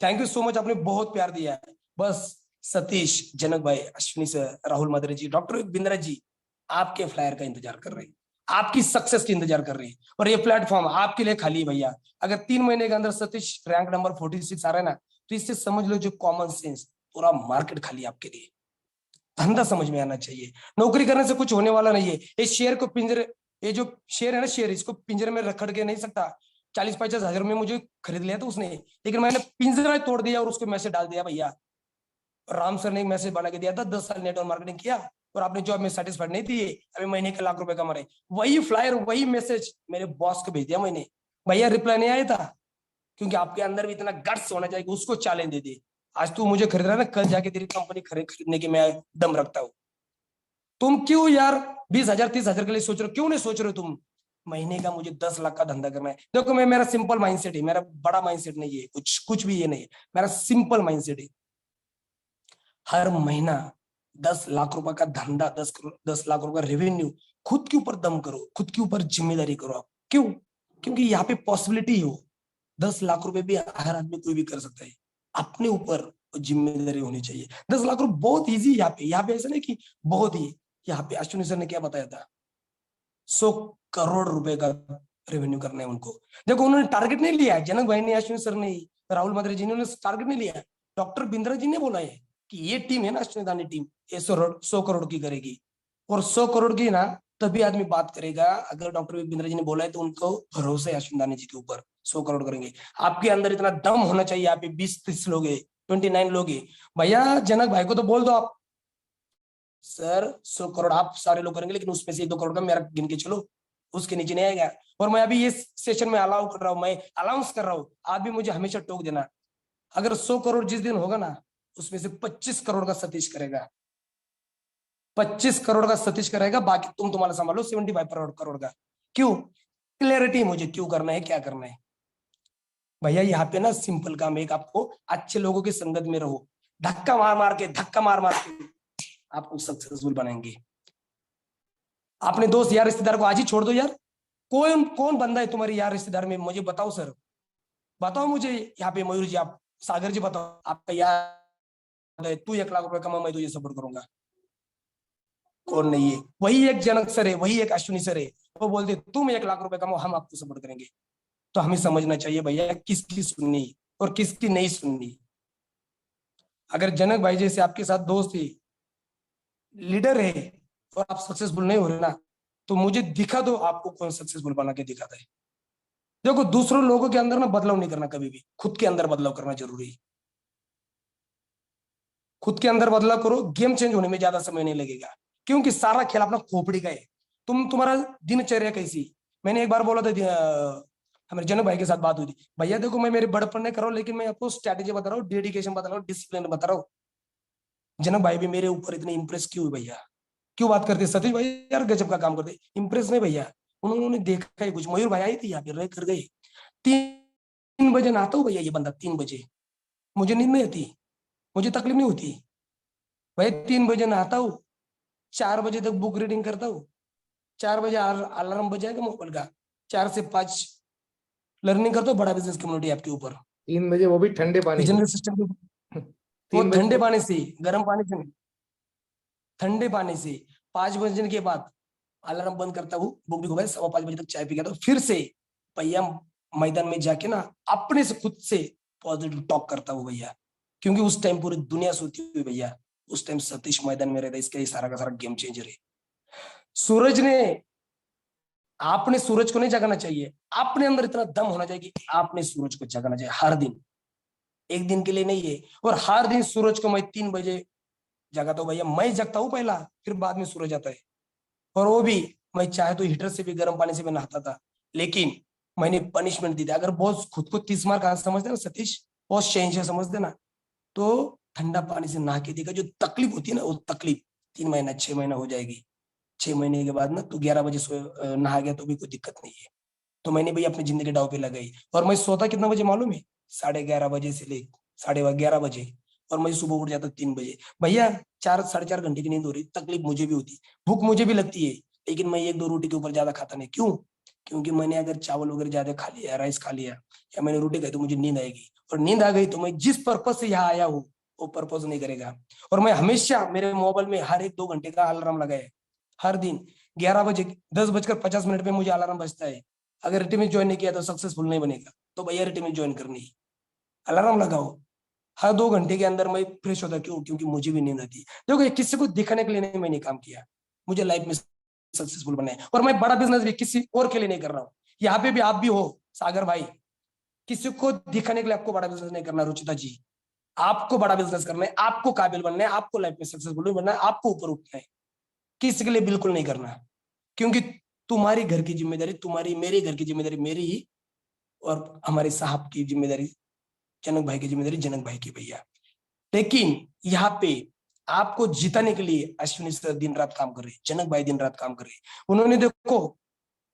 थैंक यू सो मच, आपने बहुत प्यार दिया है। बस सतीश, जनक भाई, अश्विनी सर, राहुल माधुरी जी, डॉक्टर बिंद्रा जी आपके फ्लायर का इंतजार कर रहे हैं, आपकी सक्सेस की इंतजार कर रहे हैं, और ये प्लेटफॉर्म आपके लिए खाली है भैया। अगर 3 महीने के अंदर सतीश रैंक नंबर 46 आ रहा है ना, तो इससे समझ लो जो कॉमन सेंस, पूरा मार्केट खाली आपके लिए। धंधा समझ में आना चाहिए, नौकरी करने से कुछ होने वाला नहीं है। ये शेयर को पिंजरे, ये जो शेयर है ना शेयर, इसको पिंजरे में रखड़ के नहीं सकता। 40-50 हजार में मुझे खरीद लिया था उसने, लेकिन मैंने पिंजरा तोड़ दिया और उसको मैसेज डाल दिया भैया। राम सर ने एक मैसेज बना के दिया था, 10 साल नेटवर्क मार्केटिंग किया, और आपने जॉब में सेटिस्फाइड नहीं थी, अभी महीने के लाख रुपए कमा रहे, वही फ्लायर वही मैसेज मेरे बॉस को भेज दिया मैंने, भैया रिप्लाई नहीं आया था, क्योंकि आपके अंदर भी इतना गट्स होना चाहिए कि उसको चैलेंज दे दे। आज तू मुझे खरीद रहा है ना, कल जाके तेरी कंपनी खरीदने की मैं दम रखता हूँ। तुम क्यों यार 20,000 30,000 के लिए सोच रहे हो, क्यों नहीं सोच रहे हो तुम? महीने का मुझे 10 लाख का धंधा करना है। देखो मैं, मेरा सिंपल माइंडसेट है, मेरा बड़ा माइंडसेट नहीं है, कुछ कुछ भी ये नहीं है, मेरा सिंपल माइंडसेट है। हर महीना 10 लाख रुपए का धंधा, 10 लाख रुपए रेवेन्यू, खुद के ऊपर दम करो, खुद के ऊपर जिम्मेदारी करो आप। क्यों? क्योंकि यहाँ पे पॉसिबिलिटी हो, 10 लाख रुपए भी हर आदमी कोई भी कर सकता है, अपने ऊपर जिम्मेदारी होनी चाहिए। 10 लाख रुपए बहुत इजी, यहाँ पे ऐसा नहीं कि बहुत ही, यहाँ पे अश्विनी सर ने क्या बताया था, 100 करोड़ रुपए का रेवेन्यू करना है उनको। देखो उन्होंने टारगेट नहीं लिया है, जनक भाई ने, अश्विनी सर ने, राहुल मादरे जी ने टारगेट नहीं लिया है, डॉक्टर बिंद्रा जी ने बोला है कि ये टीम है ना, अश्विनी दानी टीम, ये 100 करोड़ की करेगी। और 100 करोड़ की ना तभी आदमी बात करेगा, अगर डॉक्टर बिंद्रा जी ने बोला है तो उनको भरोसा है अश्विनी दानी जी के ऊपर, 100 करोड़ करेंगे। आपके अंदर इतना दम होना चाहिए। आप 20-30 लोग है, 29 लोग है, भैया जनक भाई को तो बोल दो आप, सर 100 करोड़ आप सारे लोग करेंगे, लेकिन उसमें से 1-2 करोड़ का मेरा गिन के चलो, उसके नीचे नहीं आएगा। और मैं अभी ये सेशन में अलाउ कर रहा हूँ, मैं अलाउंस कर रहा हूँ, आप भी मुझे हमेशा टोक देना। अगर 100 करोड़ जिस दिन होगा ना, उसमें से 25 करोड़ का सतीश करेगा, 25 करोड़ का सतीश करेगा, बाकी तुम तुम्हारा संभालो 75 करोड़ का। क्यों? क्लियरिटी मुझे क्यों करना है, क्या करना है। भैया यहाँ पे ना सिंपल काम है, आपको अच्छे लोगों की संगत में रहो, धक्का मार मार के आपको सक्सेसफुल बनाएंगे। अपने दोस्त यार रिश्तेदार को आज ही छोड़ दो यार। कौन कौन बंदा है तुम्हारे यार रिश्तेदार में, मुझे बताओ सर, बताओ मुझे। यहाँ पे मयूर जी, आप सागर जी बताओ, आपका यार है, तू 1 लाख रुपए कमा, मैं तुझे सपोर्ट करूंगा। कौन नहीं है? वही एक जनक सर है, वही एक अश्विनी सर है, वो बोलते तुम 1 लाख रुपए कमाओ, हम आपको सपोर्ट करेंगे। तो हमें समझना चाहिए भैया किसकी सुननी और किसकी नहीं सुननी। अगर जनक भाई जैसे आपके साथ दोस्त है, लीडर है, और आप सक्सेसफुल नहीं हो रहे ना, तो मुझे दिखा दो आपको कौन सक्सेसफुल बना के दिखाता है। देखो दूसरों लोगों के अंदर ना बदलाव नहीं करना कभी भी, खुद के अंदर बदलाव करना जरूरी है। खुद के अंदर बदलाव करो, गेम चेंज होने में ज्यादा समय नहीं लगेगा, क्योंकि सारा खेल अपना खोपड़ी का है। तुम्हारा दिनचर्या कैसी, मैंने एक बार बोला था, हमारे जनक भाई के साथ बात हुई थी, भैया देखो मैं मेरे बड़पन नहीं कर रहा हूँ, लेकिन मैं आपको स्ट्रैटेजी बता रहा हूँ, डेडिकेशन बता रहा हूँ, डिसिप्लिन बता रहा हूँ। जनक भाई भी मेरे ऊपर इतने इंप्रेस क्यों हुए भैया, क्यों बात करते सतीश भाई यार गजब का काम करते, इंप्रेस नहीं भैया, उन्होंने देखा ही कुछ। मयूर भाई आई थी यहाँ पे, रह कर गए। 3 बजे नहाता हूँ भैया, ये बंदा 3 बजे, मुझे नींद नहीं आती, मुझे तकलीफ नहीं होती भाई। 3 बजे नहाता हूँ, 4 बजे तक बुक रीडिंग करता हूँ, 4 बजे अलार्म बजाएगा मोबाइल का, 4 से 5 लर्निंग करता हूँ, बड़ा बिजनेस कम्युनिटी आपके ऊपर, 3 बजे, वो भी ठंडे पानी से। बिजनेस सिस्टम के ऊपर। वो 3 बजे ठंडे तो पानी से, गर्म पानी से नहीं, ठंडे पानी से। 5 बजे के बाद अलार्म बंद करता हूँ, बुक भी भाई 5:15 तक चाय पी के, तो फिर से भैया मैदान में जाके ना अपने से खुद से पॉजिटिव टॉक करता हूँ भैया, क्योंकि उस टाइम पूरी दुनिया सोती हुई भैया, उस टाइम सतीश मैदान में रहता है, इसका सारा का सारा गेम चेंजर है। सूरज ने, आपने सूरज को नहीं जगाना चाहिए, अपने अंदर इतना दम होना चाहिए कि आपने सूरज को जगाना चाहिए हर दिन, एक दिन के लिए नहीं है। और हर दिन सूरज को मैं 3 बजे जगाता हूँ भैया, मैं जगता हूँ पहला, फिर बाद में सूरज आता है। और वो भी मैं चाहे तो हीटर से भी गर्म पानी से भी नहाता था, लेकिन मैंने पनिशमेंट दी थी। अगर बॉस खुद को 30 मार कहां समझते ना सतीश, बॉस शहनशाह समझते ना, तो ठंडा पानी से नहा के देखा, जो तकलीफ होती है ना, वो तकलीफ 3 महीना 6 महीना हो जाएगी। 6 महीने के बाद ना तो 11 बजे नहा गया तो भी कोई दिक्कत नहीं है। तो मैंने भाई अपनी जिंदगी दांव पे लगाई, और मैं सोता कितना बजे मालूम है? 11:30 बजे से ले 11:30 बजे, और मैं सुबह उठ जाता 3 बजे। भैया 4 साढ़े 4 घंटे की नींद हो रही, तकलीफ मुझे भी होती, भूख मुझे भी लगती है, लेकिन मैं 1-2 रोटी के ऊपर ज्यादा खाता नहीं। क्यों? क्योंकि मैंने अगर चावल वगैरह ज्यादा खा लिया, राइस खा लिया, या मैंने रोटी खाई, तो मुझे नींद आएगी, और नींद आ गई तो मैं जिस पर्पज से यहाँ आया हूँ वो पर्पज नहीं करेगा। और मैं हमेशा मेरे मोबाइल में हर 1-2 घंटे का अलार्म लगाए, हर दिन 11 बजे, 10:50 पे मुझे अलार्म बजता है। अगर रिटिमिस ज्वाइन नहीं किया तो सक्सेसफुल नहीं बनेगा, तो भैया रिटिमिस ज्वाइन करनी है, अलार्म लगाओ। हर 2 घंटे के अंदर मैं फ्रेश होता, क्यों? क्योंकि मुझे भी नींद आती है। देखो ये किसी को दिखाने के लिए नहीं मैंने काम किया, मुझे लाइफ में सक्सेसफुल बनना है। और मैं बड़ा बिजनेस भी किसी और के लिए नहीं कर रहा हूँ, यहाँ पे भी आप भी हो सागर भाई, किसी को दिखाने के लिए आपको बड़ा बिजनेस नहीं करना। रुचिता जी, आपको बड़ा बिजनेस करना है, आपको काबिल बनना है, आपको लाइफ में सक्सेसफुल बनना है, आपको ऊपर उठना है। किसी के लिए बिल्कुल नहीं करना, क्योंकि तुम्हारी घर की जिम्मेदारी तुम्हारी, मेरे घर की जिम्मेदारी मेरी ही, और हमारे साहब की जिम्मेदारी, जनक भाई की जिम्मेदारी जनक भाई की भैया। लेकिन यहाँ पे आपको जिताने के लिए अश्विनी सर दिन रात काम कर रहे हैं, जनक भाई दिन रात काम कर रहे हैं। उन्होंने देखो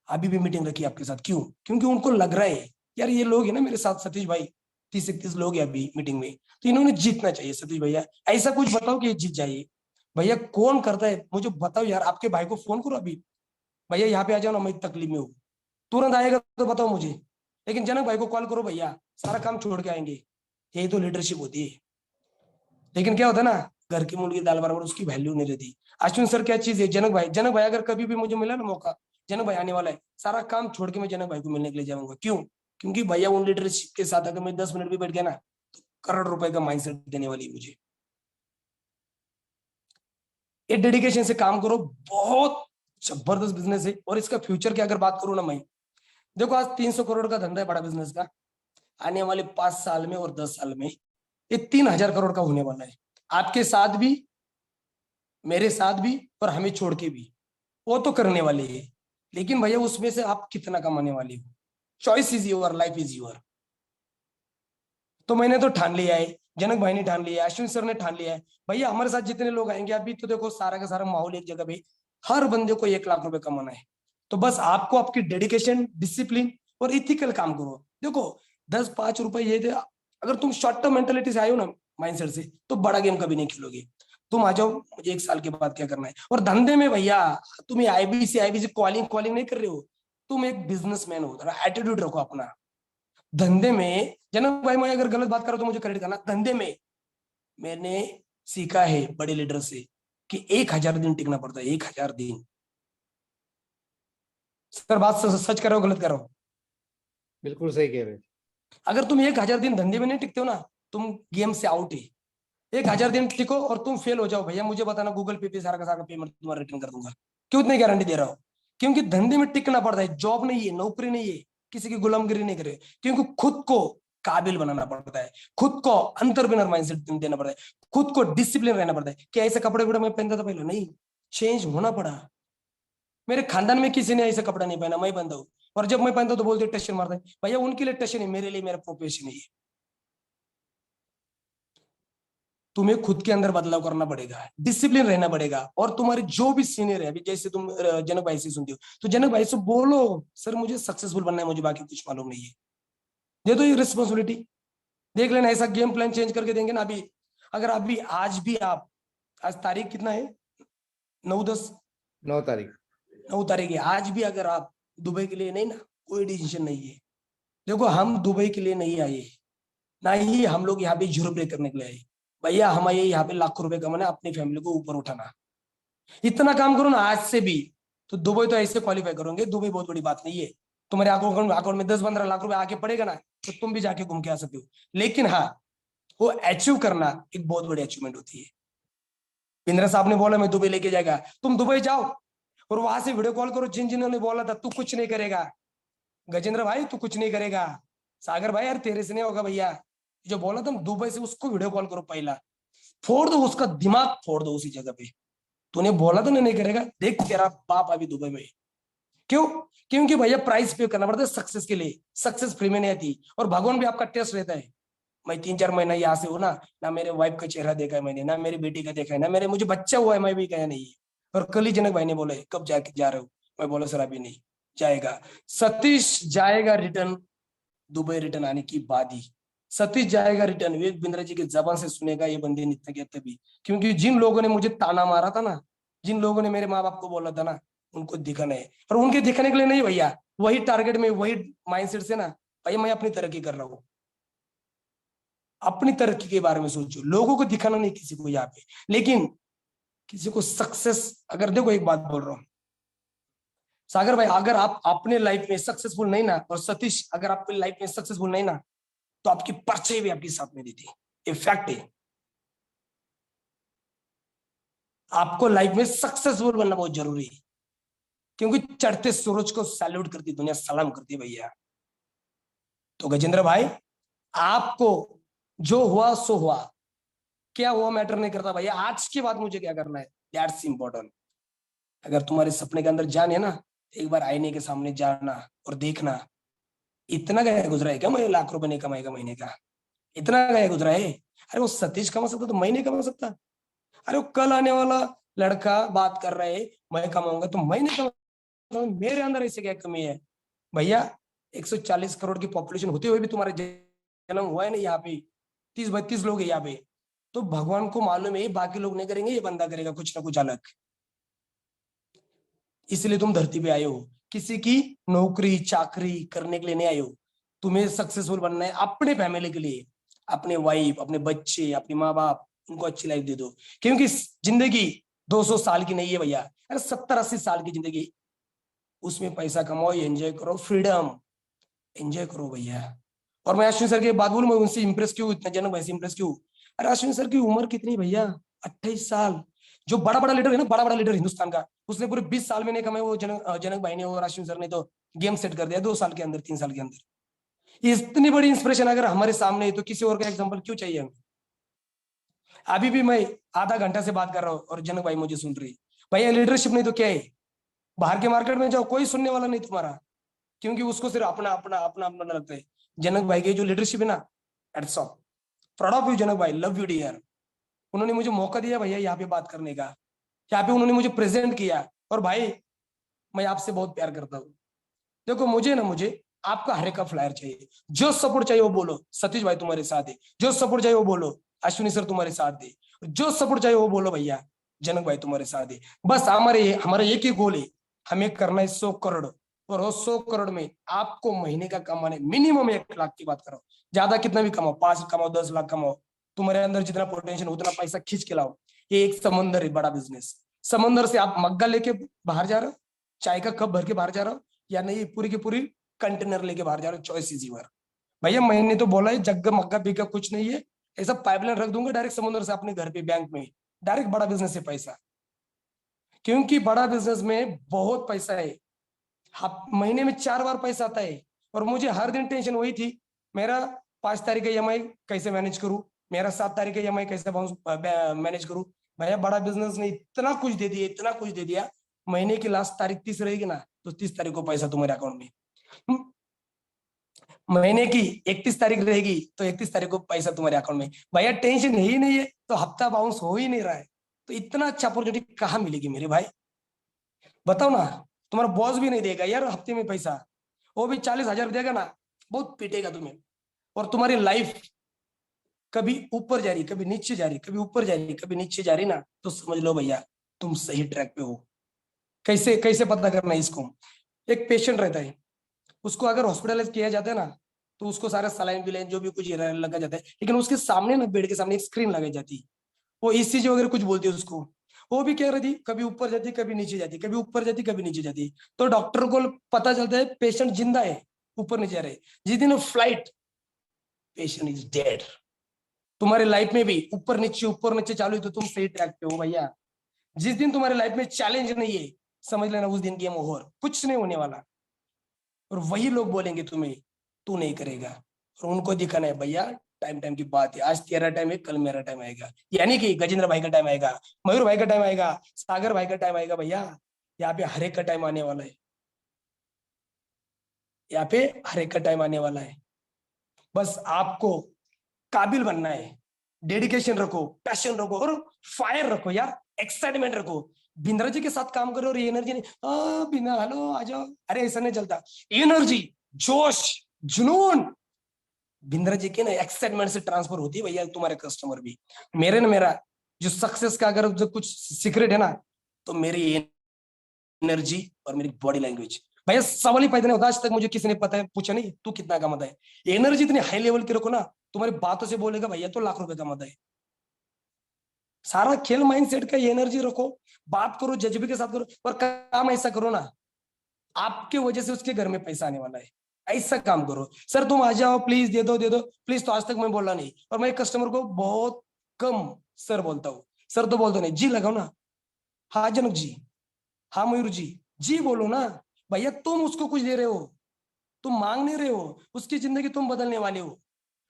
अभी भी मीटिंग रखी आपके साथ, क्यों? क्योंकि उनको लग रहा है यार ये लोग है ना मेरे साथ, सतीश भाई 30-31 लोग हैं अभी मीटिंग में, तो इन्होंने जीतना चाहिए। सतीश भैया ऐसा कुछ बताओ कि ये जीत जाइए। भैया कौन करता है मुझे बताओ यार, आपके भाई को फोन करो अभी, भैया यहाँ पे आ जाओ ना, मैं तकलीफ में हूँ, तुरंत आएगा तो बताओ मुझे। लेकिन जनक भाई को कॉल करो, भैया सारा काम छोड़ के आएंगे। यही तो लीडरशिप होती है। लेकिन क्या होता है ना, घर की मुर्गी दाल बराबर, उसकी वैल्यू नहीं रहती। अश्विन सर क्या चीज है, जनक भाई, जनक भाई अगर कभी भी मुझे मिला ना मौका, जनक भाई आने वाला है, सारा काम छोड़ के मैं जनक भाई को मिलने के लिए जाऊंगा। क्यों? क्योंकि भैया उन लीडरशिप के साथ अगर मैं 10 मिनट भी बैठ गया ना, तो करोड़ रुपए का माइंडसेट देने वाली है मुझे। ये डेडिकेशन से काम करो, बहुत जबरदस्त बिजनेस है। और इसका फ्यूचर की अगर बात करूँ ना मैं, देखो आज 300 करोड़ का धंधा है बड़ा बिजनेस का, आने वाले 5 साल में और 10 साल में ये 3000 करोड़ का होने वाला है। आपके साथ भी, मेरे साथ भी, और हमें छोड़ के भी, वो तो करने वाले हैं। लेकिन भैया उसमें से आप कितना कमाने वाले हो, choice is your, life is your. तो मैंने तो ठान लिया है, जनक भाई ने ठान लिया है, अश्विन सर ने ठान लिया है। भैया हमारे साथ जितने लोग आएंगे, अभी तो देखो सारा का सारा माहौल एक जगह पे, हर बंदे को 1 लाख रुपए कमाना है। तो बस आपको आपकी डेडिकेशन, डिसिप्लिन और इथिकल काम करो। देखो 10-5 रुपए ये दे, अगर तुम शॉर्ट टर्म मेंटेलिटी से आए हो ना, माइंडसेट से, तो बड़ा गेम कभी नहीं खेलोगे। तुम आ जाओ मुझे 1 साल के बाद क्या करना है। और धंधे में भैया तुम आईबीसी कॉलिंग कॉलिंग नहीं कर रहे हो, तुम एक बिजनेसमैन हो, एटीट्यूड रखो अपना। धंधे में जनक भाई, मैं अगर गलत बात करूं तो मुझे क्रेडिट करना। धंधे में मैंने सीखा है बड़े लीडर से कि 1000 दिन टिकना पड़ता है, 1000 दिन। सर बात सच कर रहे हो गलत कर रहे हो? बिल्कुल सही कह रहे हैं। अगर तुम 1000 दिन धंधे में नहीं टिकते हो ना, तुम गेम से आउट है। 1000 दिन टिको और तुम फेल हो जाओ, भैया मुझे बताना, गूगल पे पे सारा का सारा पेमेंट तुम्हारा रिटर्न कर दूंगा। क्यों इतनी गारंटी दे रहा हो? क्योंकि धंधे में टिकना पड़ता है, जॉब नहीं है, नौकरी नहीं है, किसी की गुलामगिरी नहीं करे। क्योंकि खुद को काबिल बनाना पड़ता है, खुद को अंतरप्रेन्योर माइंडसेट देना पड़ता है, खुद को डिसिप्लिन रहना पड़ता है। क्या ऐसे कपड़े वपड़े मैं पहनता था पहले? नहीं, चेंज होना पड़ा। मेरे खानदान में किसी ने ऐसा कपड़ा नहीं पहना, मैं पहनता हूँ। और जब मैं पहनता हूँ तो बोलते टशन मारता है। भैया उनके लिए टशन है, मेरे लिए मेरा प्रोफेशन है। तुम्हें खुद के अंदर बदलाव करना पड़ेगा, डिसिप्लिन रहना पड़ेगा। और तुम्हारे जो भी सीनियर है, अभी जैसे तुम जनक भाई से सुनते हो, तो जनक भाई से बोलो सर मुझे सक्सेसफुल बनना है, मुझे बाकी कुछ मालूम नहीं है, दे दो ये रिस्पॉन्सिबिलिटी। देख लेना, ऐसा गेम प्लान चेंज करके देंगे ना। अभी अगर अभी आज भी आप, आज तारीख कितना है, 9-10, 9 तारीख। 9 तारीख है, आज भी अगर आप दुबई के लिए नहीं ना, कोई डिसीजन नहीं है। देखो हम दुबई के लिए नहीं आए, ना ही हम लोग यहाँ पे 0 रुपये करने के लिए आए। भैया हमारे यहाँ पे लाखों रुपए कमाना, अपनी फैमिली को ऊपर उठाना। इतना काम करो ना आज से भी, तो दुबई तो ऐसे क्वालिफाई करोगे। दुबई बहुत बड़ी बात नहीं है, तुम्हारे अकाउंट में 10-15 लाख रुपए आके पड़ेगा ना, तो तुम भी जाके घूम के आ सकते हो। लेकिन हाँ, वो अचीव करना एक बहुत बड़ी अचीवमेंट होती है। इंदिरा साहब ने बोला मैं दुबई लेके जाएगा, तुम दुबई जाओ और वहां से वीडियो कॉल करो जिन जिन्होंने बोला था तू कुछ नहीं करेगा, गजेंद्र भाई तू कुछ नहीं करेगा, सागर भाई यार तेरे से नहीं होगा भैया, जो बोला तुम दुबई से उसको वीडियो कॉल करो, पहला फोड़ दो उसका दिमाग, फोड़ दो उसी जगह पे। तूने बोला तो नहीं करेगा, देख तेरा बाप अभी दुबई में। क्यों? क्योंकि भैया प्राइस पे करना पड़ता है सक्सेस के लिए, सक्सेस फ्री में नहीं आती। और भगवान भी आपका टेस्ट रहता है। मैं 3-4 महीना यहाँ से हूँ ना मेरे वाइफ का चेहरा देखा है मैंने, ना मेरी बेटी का देखा है, ना मेरे मुझे बच्चा हुआ है, मैं भी गया नहीं है। और कल ही जनक भाई ने बोले कब जाके जा रहे हो, मैं बोला सर अभी नहीं, जाएगा सतीश, जाएगा रिटर्न, दुबई रिटर्न आने की बाद ही सतीश जाएगा रिटर्न। विवेक बिंद्रा जी की जबान से सुनेगा ये बंदे नित्य के तभी। क्योंकि जिन लोगों ने मुझे ताना मारा था ना, जिन लोगों ने मेरे माँ बाप को बोला था ना, उनको दिखाना है। और उनके दिखाने के लिए नहीं भैया, वही टारगेट में, वही माइंडसेट से ना भैया मैं अपनी तरक्की कर रहा हूँ। अपनी तरक्की के बारे में सोचो, लोगों को दिखाना नहीं किसी को यहाँ पे। लेकिन किसी को सक्सेस, अगर देखो एक बात बोल रहा हूँ सागर भाई, अगर आप अपने लाइफ में सक्सेसफुल नहीं ना, और सतीश अगर आपकी लाइफ में सक्सेसफुल नहीं ना, तो आपकी परछाई भी आपके साथ में देती है। ये फैक्ट है। आपको लाइफ में सक्सेसफुल बनना बहुत जरूरी है, क्योंकि चढ़ते सूरज को सैल्यूट करती दुनिया, सलाम करती है भैया। तो गजेंद्र भाई, आपको जो हुआ सो हुआ, क्या हुआ मैटर नहीं करता भैया, आज के बाद मुझे क्या करना है, दैट्स इंपॉर्टेंट। अगर तुम्हारे सपने के अंदर जान है ना, एक बार आईने के सामने जाना और देखना, इतना गया गुजरा है क्या मैं लाख रुपए नहीं कमाएगा महीने का? इतना गया गुजरा है? अरे वो सतीश कमा सकता तो मैं नहीं कमा सकता? अरे वो कल आने वाला लड़का बात कर रहा है मैं कमाऊंगा तो मैं नहीं कमाऊंगा, मेरे अंदर ऐसे क्या कमी है? भैया 140 करोड़ की पॉपुलेशन होते हुए भी तुम्हारे जन्म हुआ है ना यहाँ पे, 30-32 लोग है यहाँ पे, तो भगवान को मालूम है बाकी लोग नहीं करेंगे, ये बंदा करेगा कुछ ना कुछ अलग। इसलिए तुम धरती पे आए हो, किसी की नौकरी चाकरी करने के लिए नहीं आए हो। तुम्हें सक्सेसफुल बनना है अपने फैमिली के लिए, अपने वाइफ अपने बच्चे अपने माँ बाप, उनको अच्छी लाइफ दे दो। क्योंकि जिंदगी 200 साल की नहीं है भैया, अरे 70-80 साल की जिंदगी, उसमें पैसा कमाओ एंजॉय करो, फ्रीडम एंजॉय करो भैया। और मैं अश्विन सर की बात बोलूं, मैं उनसे इंप्रेस क्यों, इतना जनक भाई से इंप्रेस क्यों? अरे अश्विन सर की उम्र कितनी भैया, 28 साल। जो बड़ा बड़ा लीडर है ना, बड़ा बड़ा लीडर हिंदुस्तान का, उसने पूरे 20 साल में नहीं कमाए, वो जनक भाई ने और अश्विन सर ने तो गेम सेट कर दिया 2 साल के अंदर 3 साल के अंदर। इतनी बड़ी इंस्पिरेशन अगर हमारे सामने है तो किसी और का एग्जाम्पल क्यों चाहिए हमें? अभी भी मैं आधा घंटा से बात कर रहा हूँ और जनक भाई मुझे सुन रही। भैया लीडरशिप नहीं तो क्या है? बाहर के मार्केट में जाओ, कोई सुनने वाला नहीं तुम्हारा, क्योंकि उसको सिर्फ अपना अपना अपना अपना लगता है। जनक भाई की जो लीडरशिप है ना, एट्स ऑफ, प्राउड ऑफ यू जनक भाई, लव यू डियर। उन्होंने मुझे मौका दिया भैया यहाँ पे बात करने का, यहाँ पे उन्होंने मुझे प्रेजेंट किया। और भाई मैं आपसे बहुत प्यार करता हूँ। देखो मुझे आपका हर एक का फ्लायर चाहिए, जो सपोर्ट चाहिए वो बोलो, सतीश भाई तुम्हारे साथ है। जो सपोर्ट चाहिए वो बोलो, अश्विनी सर तुम्हारे साथ है। जो सपोर्ट चाहिए वो बोलो भैया, जनक भाई तुम्हारे साथ है। बस हमारा एक ही गोल है, हमें करना है 100 करोड़। और वो 100 करोड़ में आपको महीने का कमाने मिनिमम 1 लाख की बात करो, ज्यादा कितना भी कमाओ, 5 कमाओ 10 लाख कमाओ, तुम्हारे अंदर जितना पोटेंशियल उतना पैसा खींच के लाओ। ये एक समंदर है, बड़ा बिजनेस। समंदर से आप मग्गा लेके बाहर जा रहे हो, चाय का कप भर के बाहर जा रहे हो, या नहीं पूरी की पूरी कंटेनर लेके बाहर जा रहे हो, चॉइस इज यूर। भैया मैंने तो बोला है जग्गा मग्गा बिगा कुछ नहीं है, ऐसा पाइपलाइन रख दूंगा डायरेक्ट समुद्र से अपने घर पे बैंक में, डायरेक्ट बड़ा बिजनेस है पैसा। क्योंकि बड़ा बिजनेस में बहुत पैसा है, महीने में 4 बार पैसा आता है। और मुझे हर दिन टेंशन वही थी, मेरा 5 तारीख का ईएमआई कैसे मैनेज करूं, मेरा 7 तारीख का ईएमआई कैसे मैनेज करूं। भैया बड़ा बिजनेस ने इतना कुछ दे दिया, इतना कुछ दे दिया, महीने की लास्ट तारीख 30 रहेगी ना, तो 30 तारीख को पैसा तुम्हारे अकाउंट में, महीने की 31 तारीख रहेगी तो 31 तारीख को पैसा तुम्हारे अकाउंट में। भैया टेंशन है ही नहीं है, तो हफ्ता बाउंस हो ही नहीं रहा है, तो इतना अच्छा अपॉर्चुनिटी कहाँ मिलेगी मेरे भाई? बताओ ना। तुम्हारा बॉस भी नहीं देगा यार हफ्ते में पैसा, वो भी 40,000 देगा ना, बहुत पीटेगा तुम्हें। और तुम्हारी लाइफ कभी ऊपर जा रही कभी नीचे जा रही, कभी ऊपर जा रही कभी नीचे जा रही ना, तो समझ लो भैया तुम सही ट्रैक पे हो। कैसे कैसे पता करना है इसको? एक पेशेंट रहता है, उसको अगर हॉस्पिटलाइज किया जाता है ना, तो उसको सारा सलाइन विलाइन जो भी कुछ लगा जाता है, लेकिन उसके सामने ना बेड के सामने एक स्क्रीन लगाई जाती है, वो ईसीजी वगैरह कुछ बोलती है उसको, वो भी क्या रहती, कभी ऊपर जाती कभी नीचे जाती, कभी ऊपर जाती कभी नीचे जाती। तो डॉक्टर को पता चलता है पेशेंट जिंदा है, ऊपर नीचे जा रहे। जिस दिन फ्लाइट, पेशेंट इज डेड। तुम्हारे लाइफ में भी ऊपर नीचे चालू है तो तुम सही ट्रैक पे हो भैया। जिस दिन तुम्हारे लाइफ में चैलेंज नहीं है, समझ लेना उस दिन गेम ओवर, कुछ नहीं होने वाला। और वही लोग बोलेंगे तुम्हें तू नहीं करेगा, और उनको दिखाना है भैया टाइम टाइम की बात है, आज तेरा टाइम है कल मेरा टाइम आएगा। यानी कि गजेंद्र भाई का टाइम आएगा, मयूर भाई का टाइम आएगा, सागर भाई का टाइम आएगा भैया। यहाँ पे हर एक का टाइम आने वाला है, यहाँ पे हर एक का टाइम आने वाला है। बस आपको काबिल बनना है, डेडिकेशन रखो, पैशन रखो और फायर रखो यार, एक्साइटमेंट रखो। बिंद्रा जी के साथ काम करो और ये एनर्जी नहीं, बिना हेलो आ जाओ, अरे ऐसा नहीं चलता। एनर्जी, जोश, जुनून बिंद्रा जी के ना एक्साइटमेंट से ट्रांसफर होती है भैया तुम्हारे कस्टमर भी। मेरा जो सक्सेस का अगर जो कुछ सीक्रेट है ना, तो मेरी एनर्जी और मेरी बॉडी लैंग्वेज। भैया सवाल ही पैदा नहीं होता आज तक मुझे किसी ने पता है पूछा नहीं तू कितना कमाता है। एनर्जी इतनी हाई लेवल की रखो ना, तुम्हारी बातों से बोलेगा भैया तो लाख रुपए कमाता है। सारा खेल माइंडसेट का एनर्जी रखो, बात करो जज्बे के साथ करो, और काम ऐसा करो ना आपके वजह से उसके घर में पैसा आने वाला है। ऐसा काम करो। सर तुम आ जाओ प्लीज, दे दो प्लीज, तो आज तक मैं बोला नहीं, और मैं कस्टमर को बहुत कम सर बोलता हूँ। सर तो बोलते नहीं, जी लगाओ ना, हाँ जनक जी, हाँ मयूर जी, जी बोलो ना। भैया तुम उसको कुछ दे रहे हो, तुम मांग नहीं रहे हो, उसकी जिंदगी तुम बदलने वाले हो,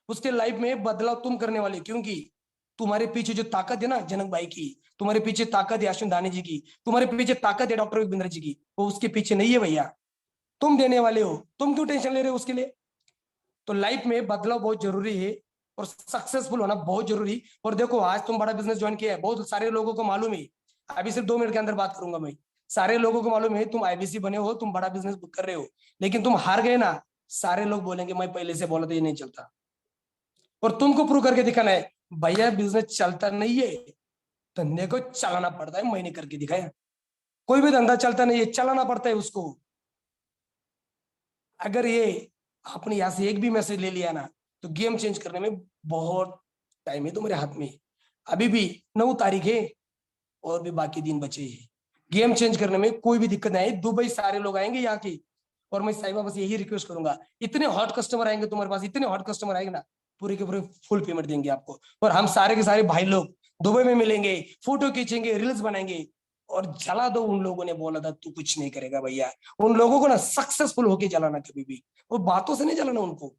उसके लाइफ में बदलाव तुम करने वाले हो। क्योंकि तुम्हारे पीछे जो ताकत है ना जनक भाई की, तुम्हारे पीछे ताकत है अश्विन दानी जी की, तुम्हारे पीछे ताकत है डॉक्टर विपिंदर जी की, वो उसके पीछे नहीं है भैया, तुम देने वाले हो, तुम क्यों टेंशन ले रहे हो उसके लिए। तो लाइफ में बदलाव बहुत जरूरी है और सक्सेसफुल होना बहुत जरूरी। और देखो आज तुम बड़ा बिजनेस ज्वाइन किया है, बहुत सारे लोगों को मालूम है, अभी सिर्फ 2 मिनट के अंदर बात करूंगा मैं, सारे लोगों को मालूम है तुम आईबीसी बने हो, तुम बड़ा बिजनेस कर रहे हो, लेकिन तुम हार गए ना, सारे लोग बोलेंगे मैं पहले से बोला था ये नहीं चलता। और तुमको प्रूव करके दिखाना है भैया बिजनेस चलता नहीं है, धंधे को चलाना पड़ता है, मैंने करके दिखाया। कोई भी धंधा चलता नहीं है, चलाना पड़ता है उसको। अगर ये आपने यहां से एक भी मैसेज ले लिया ना, तो गेम चेंज करने में बहुत टाइम है तुम्हारे हाथ में। अभी भी 9 तारीख है और भी बाकी दिन बचे हैं, गेम चेंज करने में कोई भी दिक्कत नहीं है। दुबई सारे लोग आएंगे यहाँ के, और मैं साहिबा बस यही रिक्वेस्ट करूंगा, इतने हॉट कस्टमर आएंगे तुम्हारे पास, इतने हॉट कस्टमर आएंगे ना, पूरे के पूरे फुल पेमेंट देंगे आपको। और हम सारे के सारे भाई लोग दुबई में मिलेंगे, फोटो खींचेंगे, रील्स बनाएंगे, और जला दो। उन लोगों ने बोला था तू कुछ नहीं करेगा भैया, उन लोगों को ना सक्सेसफुल होके जलाना कभी भी, वो बातों से नहीं जलाना उनको।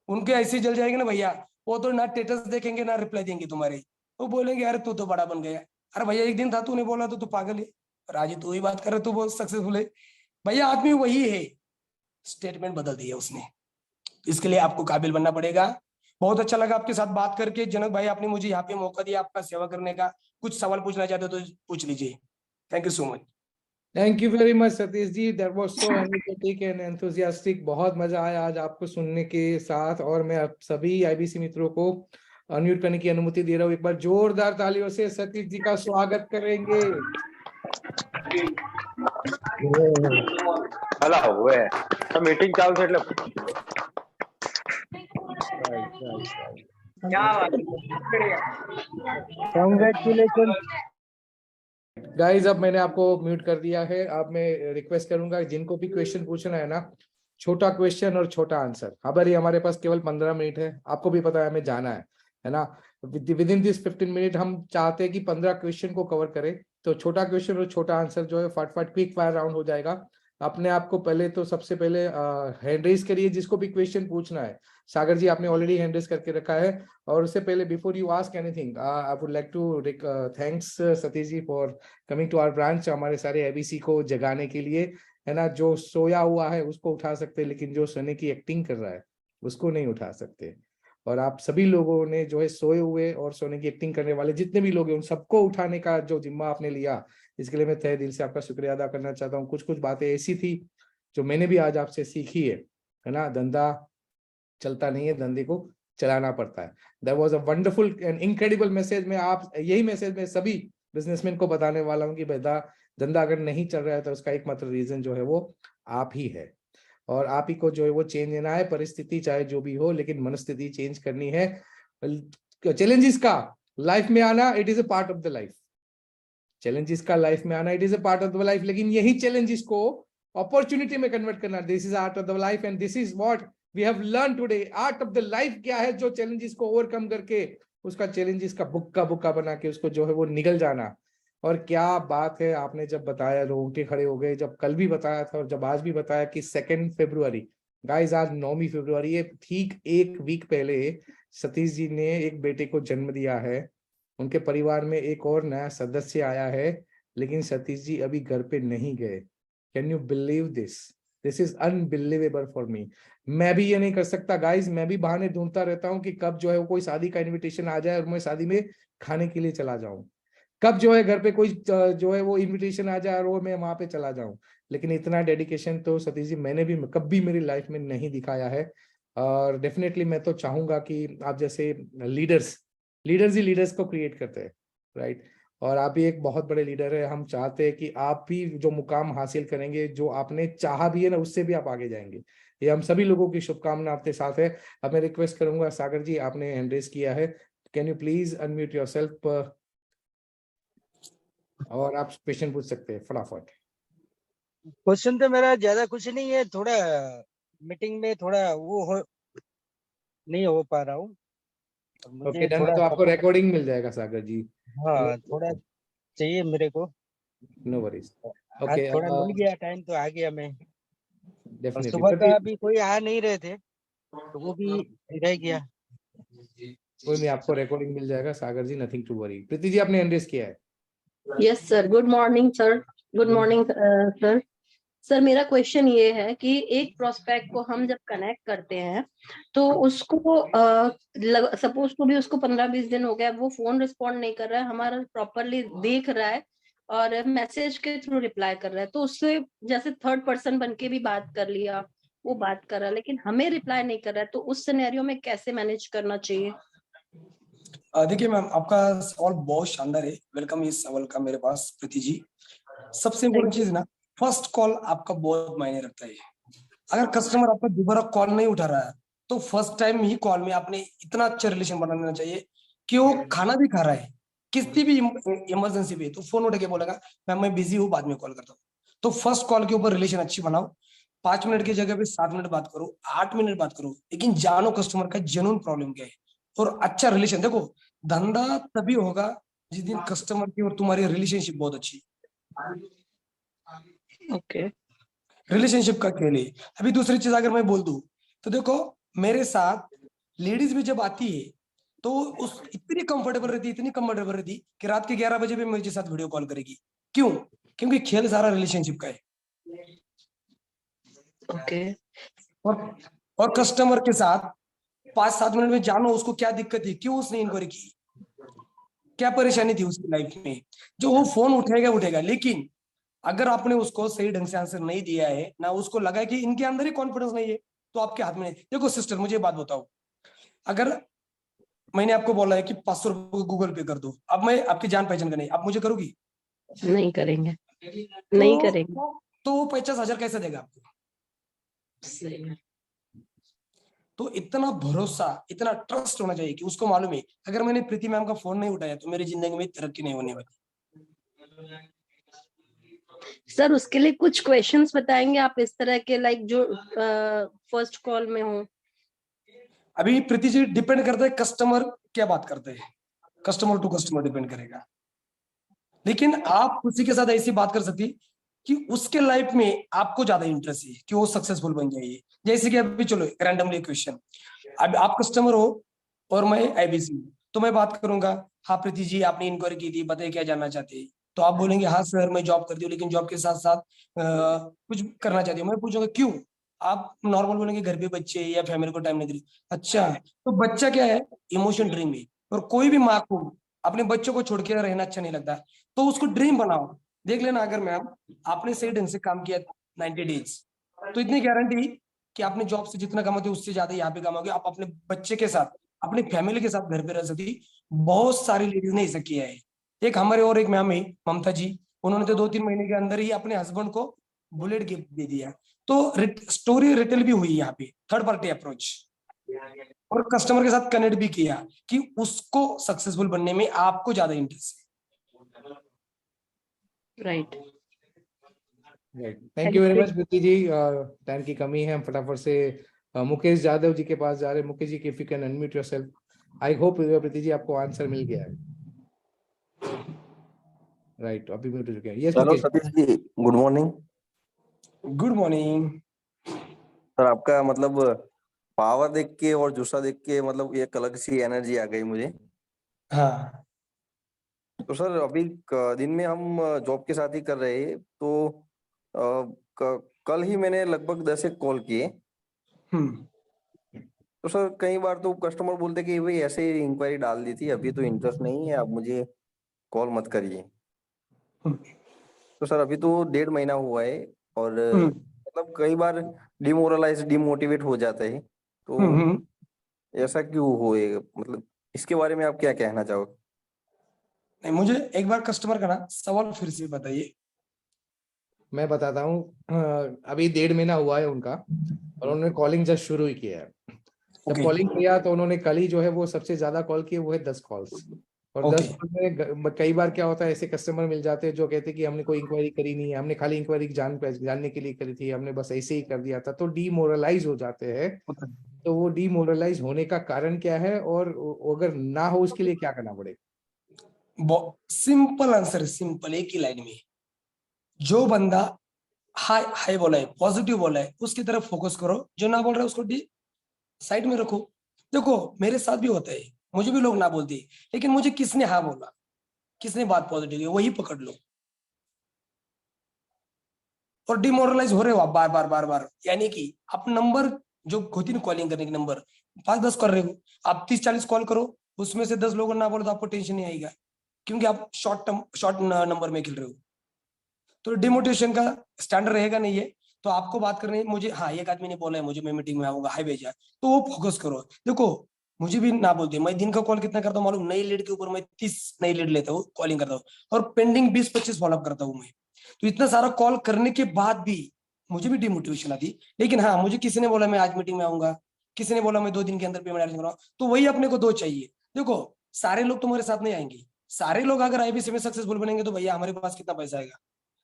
उनके ऐसे जल जाएंगे ना भैया, वो तो ना स्टेटस देखेंगे ना रिप्लाई देंगे तुम्हारे, वो बोलेंगे यार तू तो बड़ा बन गया। अरे भैया एक दिन था तूने बोला तो तू पागल है, और आज तू ही बात कर रहा तू बहुत सक्सेसफुल है। भैया आदमी वही है, स्टेटमेंट बदल दिया उसने, इसके लिए आपको काबिल बनना पड़ेगा। बहुत अच्छा लगा आपके साथ बात करके जनक भाई, आपने मुझे यहाँ पे मौका दिया आपका सेवा करने का। कुछ सवाल पूछना चाहते हो तो पूछ लीजिए। Thank you so much. Thank you very much Satish ji, that was so energetic and enthusiastic. बहुत मजा आया आज आपको सुनने के साथ। और मैं आप सभी आईबीसी मित्रों को अनम्यूट करने की अनुमति दे रहा हूँ। एक बार जोरदार तालियों से सतीश जी का स्वागत करेंगे। અલા હવે આ મીટિંગ ચાલુ છે એટલે Congratulations. गाइस अब मैंने आपको म्यूट कर दिया है। अब मैं रिक्वेस्ट करूंगा जिनको भी क्वेश्चन पूछना है ना, छोटा क्वेश्चन और छोटा आंसर। हमारे हमारे पास केवल 15 मिनट है, आपको भी पता है हमें जाना है ना। विद इन दिस 15 मिनट हम चाहते हैं कि 15 क्वेश्चन को कवर करें। तो छोटा क्वेश्चन और छोटा आंसर जो है फटाफट क्विक फायर राउंड हो जाएगा। अपने आप को पहले तो सबसे पहले हैंड रेज करिए जिसको भी क्वेश्चन पूछना है। सागर जी आपने ऑलरेडी हैंड रेज करके रखा है। और उससे पहले before you ask anything I would like to thanks Satish ji for coming to our branch, हमारे सारे एबीसी को जगाने के लिए, है ना। जो सोया हुआ है उसको उठा सकते हैं, लेकिन जो सोने की एक्टिंग कर रहा है उसको नहीं उठा सकते। और आप सभी लोगों ने जो है सोए हुए और सोने की एक्टिंग करने वाले जितने भी लोग हैं उन सबको उठाने का जो जिम्मा आपने लिया, इसके लिए मैं तहे दिल से आपका शुक्रिया अदा करना चाहता हूँ। कुछ कुछ बातें ऐसी थी जो मैंने भी आज आपसे सीखी है ना। धंधा चलता नहीं है, धंधे को चलाना पड़ता है। That was a wonderful and incredible message. मैं आप यही मैसेज मैं सभी बिजनेसमैन को बताने वाला हूँ कि धंधा अगर नहीं चल रहा है तो उसका एकमात्र रीजन जो है वो आप ही है। और आप ही को जो है वो चेंज लेना है, परिस्थिति चाहे जो भी हो, लेकिन मनस्थिति चेंज करनी है। चैलेंजेस का लाइफ में आना, it is a part of the life. Challenges का लाइफ में आना, it is a part of the life, लेकिन यही चैलेंजेस को अपॉर्चुनिटी में कन्वर्ट करना, this is art of the life and this is what we have learn today. Art of the life क्या है? जो चैलेंजेस को ओवरकम करके उसका चैलेंजेस का बुक्का बना के उसको जो है वो निकल जाना। और क्या बात है, आपने जब बताया रोंगटे खड़े हो गए, जब कल भी बताया था और जब आज भी बताया कि 2 फरवरी, गाइस आज 9 फरवरी है। ठीक एक वीक पहले सतीश जी ने एक बेटे को जन्म दिया है, उनके परिवार में एक और नया सदस्य आया है, लेकिन सतीश जी अभी घर पे नहीं गए। Can you believe this? This is unbelievable for me. मैं भी ये नहीं कर सकता गाइस, मैं भी बहाने ढूंढता रहता हूँ कि कब जो है वो कोई शादी का इनविटेशन आ जाए और मैं शादी में खाने के लिए चला जाऊं, कब जो है घर पे कोई जो है वो इनविटेशन आ जाए और वो मैं वहां पे चला जाऊं। लेकिन इतना डेडिकेशन तो सतीश जी मैंने भी कभी मेरी लाइफ में नहीं दिखाया है। और डेफिनेटली मैं तो चाहूंगा कि आप जैसे लीडर्स ही लीडर्स को क्रिएट करते हैं, राइट। और आप भी एक बहुत बड़े लीडर है। हम चाहते हैं कि आप भी जो मुकाम हासिल करेंगे, जो आपने चाहा भी है ना, उससे भी आप आगे जाएंगे। ये हम सभी लोगों की शुभकामना आपके साथ है। अब मैं रिक्वेस्ट करूंगा, सागर जी आपने हैंड रेज किया है, can you please unmute yourself और आप क्वेश्चन पूछ सकते हैं फटाफट। क्वेश्चन तो मेरा ज्यादा कुछ नहीं है, थोड़ा मीटिंग में थोड़ा वो हो नहीं हो पा रहा हूँ, ओके मुझे डन, थोड़ा तो आपको रिकॉर्डिंग मिल जाएगा सागर जी। हाँ थोड़ा चाहिए मेरे को। No worries. आज ओके थोड़ा मिल गया टाइम तो आ गया मैं। और डेफिनेटली सुबह का अभी कोई आ नहीं रहे थे तो वो भी रह गया। कोई नहीं, आपको रिकॉर्डिंग मिल जाएगा सागर जी, nothing to worry. Preeti ji आपने एंड्रेस किया है। Yes sir, good morning sir. Good morning sir. Sir मेरा क्वेश्चन ये है कि एक प्रोस्पेक्ट को हम जब कनेक्ट करते हैं तो उसको सपोज टू भी उसको 15-20 दिन हो गया, वो फोन रिस्पॉन्ड नहीं कर रहा है, हमारा प्रॉपरली देख रहा है और मैसेज के थ्रू रिप्लाई कर रहा है, तो उससे जैसे थर्ड पर्सन बन के भी बात कर लिया, वो बात कर रहा है लेकिन हमें रिप्लाई नहीं कर रहा है, तो उस सिनेरियो में कैसे मैनेज करना चाहिए? देखिए मैम, आपका सवाल बहुत शानदार है। वेलकम इस सवाल का मेरे पास प्रीति जी। सबसे इम्पोर्टेंट चीज ना, फर्स्ट कॉल आपका बहुत मायने रखता है। अगर कस्टमर आपका दोबारा कॉल नहीं उठा रहा है तो फर्स्ट टाइम ही कॉल में आपने इतना अच्छा रिलेशन बना लेना चाहिए कि वो खाना भी खा रहा है, किसी भी इमरजेंसी पे तो फोन उठ के बोलेगा मैम मैं बिजी हूँ, बाद में कॉल करता हूँ। तो फर्स्ट कॉल के ऊपर रिलेशन अच्छी बनाओ। 5 मिनट की जगह पे 7 मिनट बात करो, 8 मिनट बात करो, लेकिन जानो कस्टमर का जेन्युइन प्रॉब्लम क्या है। और अच्छा रिलेशन, देखो धंधा तभी होगा जिस दिन कस्टमर की और तुम्हारी रिलेशनशिप बहुत अच्छी। ओके। रिलेशनशिप का खेल है। अभी दूसरी चीज अगर मैं बोल दूं तो देखो, मेरे साथ लेडीज भी जब आती है तो उस इतनी कंफर्टेबल रहती, इतनी कंफर्टेबल रहती कि रात के 11 बजे भी मेरे साथ वीडियो कॉल करेगी। क्यों? क्योंकि खेल सारा रिलेशनशिप का है। ओके। और कस्टमर के साथ 5-7 मिनट में जानो उसको क्या दिक्कत है, क्यों उसने इंक्वायरी की, क्या परेशानी थी उसकी लाइफ में, जो वो फोन उठेगा उठेगा। लेकिन अगर आपने उसको सही ढंग से आंसर नहीं दिया है ना, उसको लगा कि इनके अंदर ही कॉन्फिडेंस नहीं है, तो आपके हाथ में नहीं। देखो सिस्टर, मुझे बात बताओ, अगर मैंने आपको बोला है कि 500 रुपये गूगल पे कर दो, अब मैं आपकी जान पहचान का नहीं, आप मुझे करोगी? नहीं करेंगे। तो, नहीं करेंगे। तो वो 50,000 कैसे देगा आपको? सही है। तो इतना भरोसा, इतना ट्रस्ट होना चाहिए कि उसको मालूम है अगर मैंने प्रीति मैम का फोन नहीं उठाया तो मेरी जिंदगी में तरक्की नहीं होने वाली। सर उसके लिए कुछ क्वेश्चंस बताएंगे आप इस तरह के, लाइक जो फर्स्ट कॉल में हो? अभी प्रीति जी डिपेंड करता है कस्टमर क्या बात करते हैं, कस्टमर टू कस्टमर डिपेंड करेगा। लेकिन आप उसी के साथ ऐसी बात कर सकती कि उसके लाइफ में आपको ज्यादा इंटरेस्ट है कि वो सक्सेसफुल बन जाइए। जैसे कि अभी चलो रैंडमली क्वेश्चन, अब आप कस्टमर हो और मैं आईबीसी हूँ, तो मैं बात करूंगा, हाँ प्रीति जी आपने इंक्वायरी की थी, बताइए क्या जानना चाहते हैं। तो आप बोलेंगे हाँ सर मैं जॉब करती हूँ लेकिन जॉब के साथ साथ कुछ करना चाहती हूँ। मैं पूछूंगा क्यों? आप नॉर्मल बोलेंगे घर पे बच्चे या फैमिली को टाइम नहीं दे रही। अच्छा, तो बच्चा क्या है? इमोशन ड्रीम है। और कोई भी माँ को अपने बच्चों को छोड़ के रहना अच्छा नहीं लगता, तो उसको ड्रीम बनाओ। देख लेना, अगर मैम आपने सही ढंग से काम किया 90 डेज, तो इतनी गारंटी कि आपने जॉब से जितना कमाते उससे ज्यादा यहाँ पे कमाओगे। आप अपने बच्चे के साथ, अपनी फैमिली के साथ घर पे रह सकती। बहुत सारी लेडीज ने ऐसा किया है। एक हमारे और एक मैम है ममता जी, उन्होंने तो 2-3 महीने के अंदर ही अपने हस्बैंड को बुलेट गिफ्ट दे दिया। तो स्टोरी रिटेल भी हुई यहाँ पे, थर्ड पार्टी अप्रोच, और कस्टमर के साथ कनेक्ट भी किया कि उसको सक्सेसफुल बनने में आपको ज्यादा इंटरेस्ट है। Right. Thank you very much Preeti ji. Time की कमी है, हम फटाफट से मुकेश यादव जी के पास जा रहे हैं। Mukesh ji, if you can unmute yourself. I hope Preeti ji आपको आंसर मिल गया है। राइट, अभी म्यूट हो चुके हैं। Yes hello Mukesh. Satish ji, good morning. Good morning sir आपका मतलब पावर देख के और जूसा देख के मतलब एक अलग सी एनर्जी आ गई मुझे। हाँ, तो सर अभी दिन में हम जॉब के साथ ही कर रहे हैं, तो कल ही मैंने लगभग 10 एक कॉल किए। तो सर कई बार तो कस्टमर बोलते कि भाई ऐसे ही इंक्वायरी डाल दी थी, अभी तो इंटरेस्ट नहीं है, आप मुझे कॉल मत करिए। तो सर अभी तो 1.5 महीना हुआ है और मतलब कई बार डिमोटिवेट हो जाता है, तो ऐसा क्यों होए, मतलब इसके बारे में आप क्या कहना चाहोगे? नहीं, मुझे एक बार कस्टमर का ना सवाल फिर से बताइए। मैं बताता हूँ। अभी 1.5 महीना हुआ है उनका और उन्होंने कॉलिंग जस्ट शुरू ही किया है। जब कॉलिंग किया तो उन्होंने कल ही जो है वो सबसे ज्यादा कॉल किए, वो है 10 कॉल्स। और 10 कॉल में कई बार क्या होता है, ऐसे कस्टमर मिल जाते हैं जो कहते हैं कि हमने कोई इंक्वायरी करी नहीं है, हमने खाली इंक्वायरी जानने के लिए करी थी, हमने बस ऐसे ही कर दिया था, तो डीमोरलाइज हो जाते हैं। तो वो डीमोरलाइज होने का कारण क्या है और अगर ना हो उसके लिए क्या करना पड़ेगा? सिंपल आंसर, सिंपल, एक ही लाइन में। जो बंदा हाय हाय बोला है, पॉजिटिव बोला है, उसकी तरफ फोकस करो। जो ना बोल रहा है उसको साइड में रखो। देखो मेरे साथ भी होता है, मुझे भी लोग ना बोलते, लेकिन मुझे किसने हाँ बोला, किसने बात पॉजिटिव है, वही पकड़ लो। और डिमोरलाइज हो रहे हो आप बार बार बार बार, यानी कि आप नंबर जो होती है कॉलिंग करने के नंबर 5-10 कर रहे हो, आप 30-40 कॉल करो, उसमें से 10 लोगों ना बोलो तो आपको टेंशन नहीं आएगा, क्योंकि आप शॉर्ट नंबर में खेल रहे हो। तो डिमोटिवेशन का स्टैंडर्ड रहेगा नहीं है। तो आपको बात करनी है, मुझे हाँ एक आदमी ने बोला है मुझे मैं मीटिंग में आऊंगा, हाई भेजा, तो वो फोकस करो। देखो मुझे भी ना बोलते, मैं दिन का कॉल कितना करता हूँ मालूम, नई लीड के ऊपर मैं 30 नई लीड लेता हूँ, कॉलिंग करता हूँ, और पेंडिंग 20-25 फॉलोअप करता हूँ मैं। तो इतना सारा कॉल करने के बाद भी मुझे भी डिमोटिवेशन आती। लेकिन हाँ, मुझे किसी ने बोला मैं आज मीटिंग में आऊंगा, किसी ने बोला मैं 2 दिन के अंदर पेमेंट अरेंज कराऊंगा, तो वही अपने को 2 चाहिए। देखो सारे लोग तुम्हारे साथ नहीं आएंगे, सारे लोग अगर आईबीसी में सक्सेसफुल बनेंगे तो भैया हमारे पास कितना पैसा आएगा।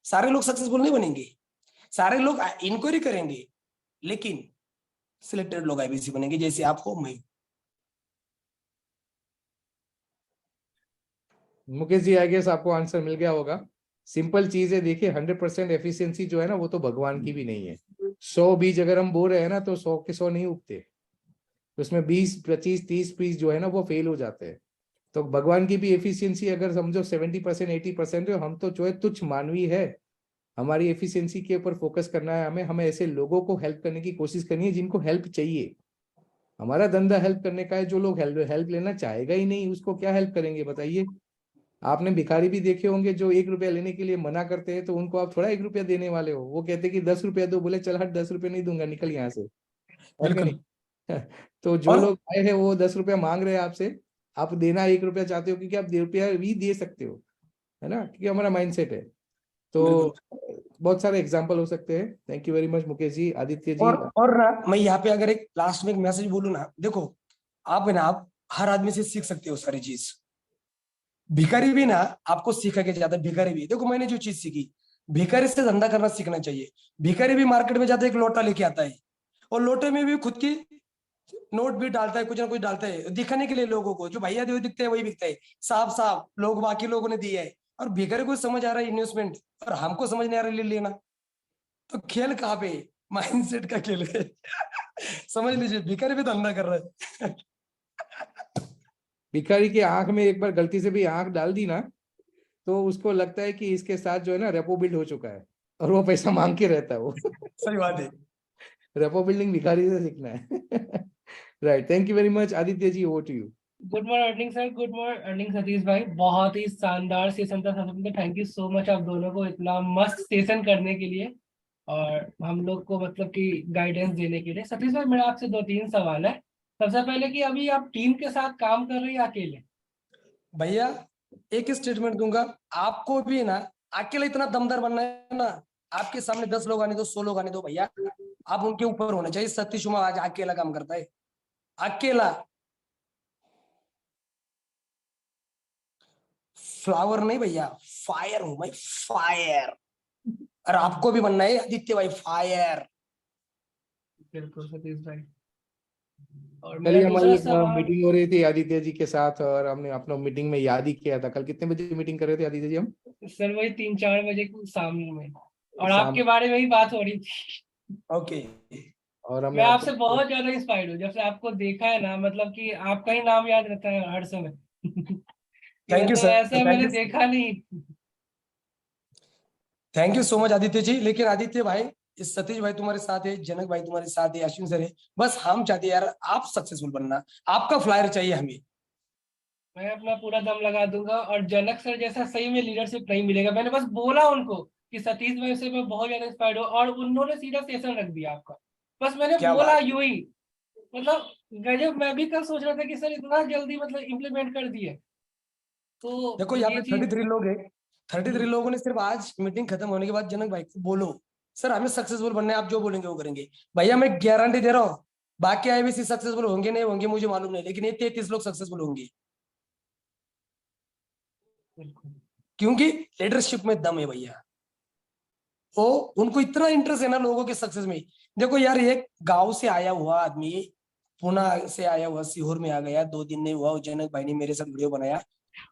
सारे लोग सक्सेसफुल नहीं बनेंगे, सारे लोग इंक्वायरी करेंगे, लेकिन सिलेक्टेड लोग आईबीसी बनेंगे, जैसे आप हो, मैं। मुकेश जी आई गेस आपको आंसर मिल गया होगा। सिंपल चीज है, देखिए 100% एफिशिएंसी जो है ना वो तो भगवान की भी नहीं है। 100 बीज अगर हम बो रहे हैं ना तो 100 के 100 नहीं उगते, उसमें 20, 25, 30 बीज जो है ना वो फेल हो जाते हैं। तो भगवान की भी एफिशिएंसी अगर समझो 70%, 80% है, हम तो जो है तुच्छ मानवी है। हमारी एफिशिएंसी के ऊपर फोकस करना है, हमें ऐसे लोगों को हेल्प करने की कोशिश करनी है जिनको हेल्प चाहिए। हमारा धंधा हेल्प करने का है, जो लोग हेल्प लेना चाहेगा ही नहीं उसको क्या हेल्प करेंगे बताइए। आपने भिखारी भी देखे होंगे जो 1 रुपया लेने के लिए मना करते हैं, तो उनको आप थोड़ा 1 रुपया देने वाले हो, वो कहते कि 10 रुपया दो, बोले चल हट 10 रुपये नहीं दूंगा, निकल यहाँ से, है कि बिल्कुल। नहीं? तो जो और लोग आए हैं वो 10 रुपया मांग रहे हैं आपसे, आप देना 1 रुपया चाहते हो क्योंकि आप 2 रुपया भी दे सकते हो, है ना, क्योंकि हमारा माइंडसेट है। बिल्कुल। तो बहुत सारे एग्जाम्पल हो सकते हैं। Thank you very much Mukesh ji, Aditya ji. और ना मैं यहाँ पे अगर एक लास्ट में एक मैसेज बोलूँ ना, देखो आप है ना, आप हर आदमी से सीख सकते हो सारी चीज। भिखारी भी ना आपको सीखा के जाता है, भिखारी भी, देखो मैंने जो चीज सीखी, भिखारी से धंधा करना सीखना चाहिए। भिखारी भी मार्केट में जाता है, एक लोटा लेके आता है, और लोटे में भी खुद की नोट भी डालता है, कुछ ना कुछ डालता है दिखाने के लिए लोगों को, जो भैया जो दिखते हैं वही बिकता है, साफ साफ लोग बाकी लोगों ने दिया है। और भिखारी को समझ आ रहा है इन्वेस्टमेंट, और हमको समझ नहीं आ रहा है ले लेना। तो खेल कहाँ पे, माइंडसेट का खेल है। समझ लीजिए भिखारी भी धंधा कर रहा है। भिखारी की आंख में एक बार गलती से भी आंख डाल दी ना, तो उसको लगता है कि इसके साथ जो है ना रेपो बिल्ड हो चुका है, और वो पैसा मांग के रहता है वो। सही बात है। रेपो बिल्डिंग भिखारी से सीखना है। Right, thank you very much Aditya ji, over to you. Good morning sir, good morning Satish भाई, बहुत ही शानदार सेशन था सबसे पहले थैंक यू सो मच आप दोनों को इतना मस्त सेशन करने के लिए और हम लोग को मतलब कि गाइडेंस देने के लिए। सतीश भाई मेरा आपसे 2-3 सवाल है। सबसे पहले कि अभी आप टीम के साथ काम कर रहे हैं या अकेले? भैया एक स्टेटमेंट दूंगा, आपको भी ना अकेले इतना दमदार बनना है ना, आपके सामने 10 लोग आने दो, 100 लोग आने दो, भैया आप उनके ऊपर होना चाहिए। सतीश उमा आज अकेला काम करता है, अकेला। फ्लावर नहीं भैया, फायर हूं मैं, फायर। और आपको भी बनना है आदित्य भाई, फायर। बिल्कुल सतीश भाई। और कल मेरा ही दूसरा हमारी सवाल, मीटिंग हो रही थी आदित्य जी के साथ, और हमने अपना मीटिंग में याद ही किया था। कल कितने बजे मीटिंग कर रहे थे आदित्य जी हम? सर वही 3-4 बजे शाम में, और शाम। आपके बारे में ही बात हो रही थी। ओके। और हमने मैं आपको आपसे बहुत ज्यादा इंस्पायर्ड हूँ जब से आपको देखा है ना, मतलब कि आपका ही नाम याद रहता है हर समय। कि थैंक यू मतलब सर, ऐसा थैंक मैंने यू, देखा नहीं। Thank you so much Aditya ji. लेकिन आदित्य भाई, इस सतीश भाई तुम्हारे साथ है, जनक भाई तुम्हारे साथ है, अश्विन सर है, बस हम चाहते हैं यार आप सक्सेसफुल बनना, आपका फ्लायर चाहिए हमें। मैं अपना पूरा दम लगा दूंगा, और जनक सर जैसा सही में लीडरशिप नहीं मिलेगा। मैंने बस बोला उनको कि सतीश भाई से मैं बहुत ज्यादा इंस्पायर्ड हूँ, और उन्होंने सीधा सेशन रख दिया आपका। बस मैंने क्या बोला बात। यूं ही, मतलब गजब। मैं भी कल सोच रहा था कि सर इतना जल्दी मतलब इम्प्लीमेंट कर दिए। तो देखो यहाँ ये पे चीज 33 लोग हैं, 33 लोगों ने सिर्फ आज मीटिंग खत्म होने के बाद जनक भाई को बोलो सर हमें सक्सेसफुल बनना है, आप जो बोलेंगे वो करेंगे। भैया मैं गारंटी दे रहा हूँ, बाकी आईबीसी सक्सेसफुल होंगे नहीं होंगे मुझे मालूम नहीं, लेकिन ये 33 लोग सक्सेसफुल होंगे, क्योंकि लीडरशिप में दम है भैया। वो उनको इतना इंटरेस्ट है ना लोगों के सक्सेस में। देखो यार, एक गांव से आया हुआ आदमी पुणे से आया हुआ सीहोर में आ गया, 2 दिन नहीं हुआ, जनक भाई ने मेरे साथ वीडियो बनाया,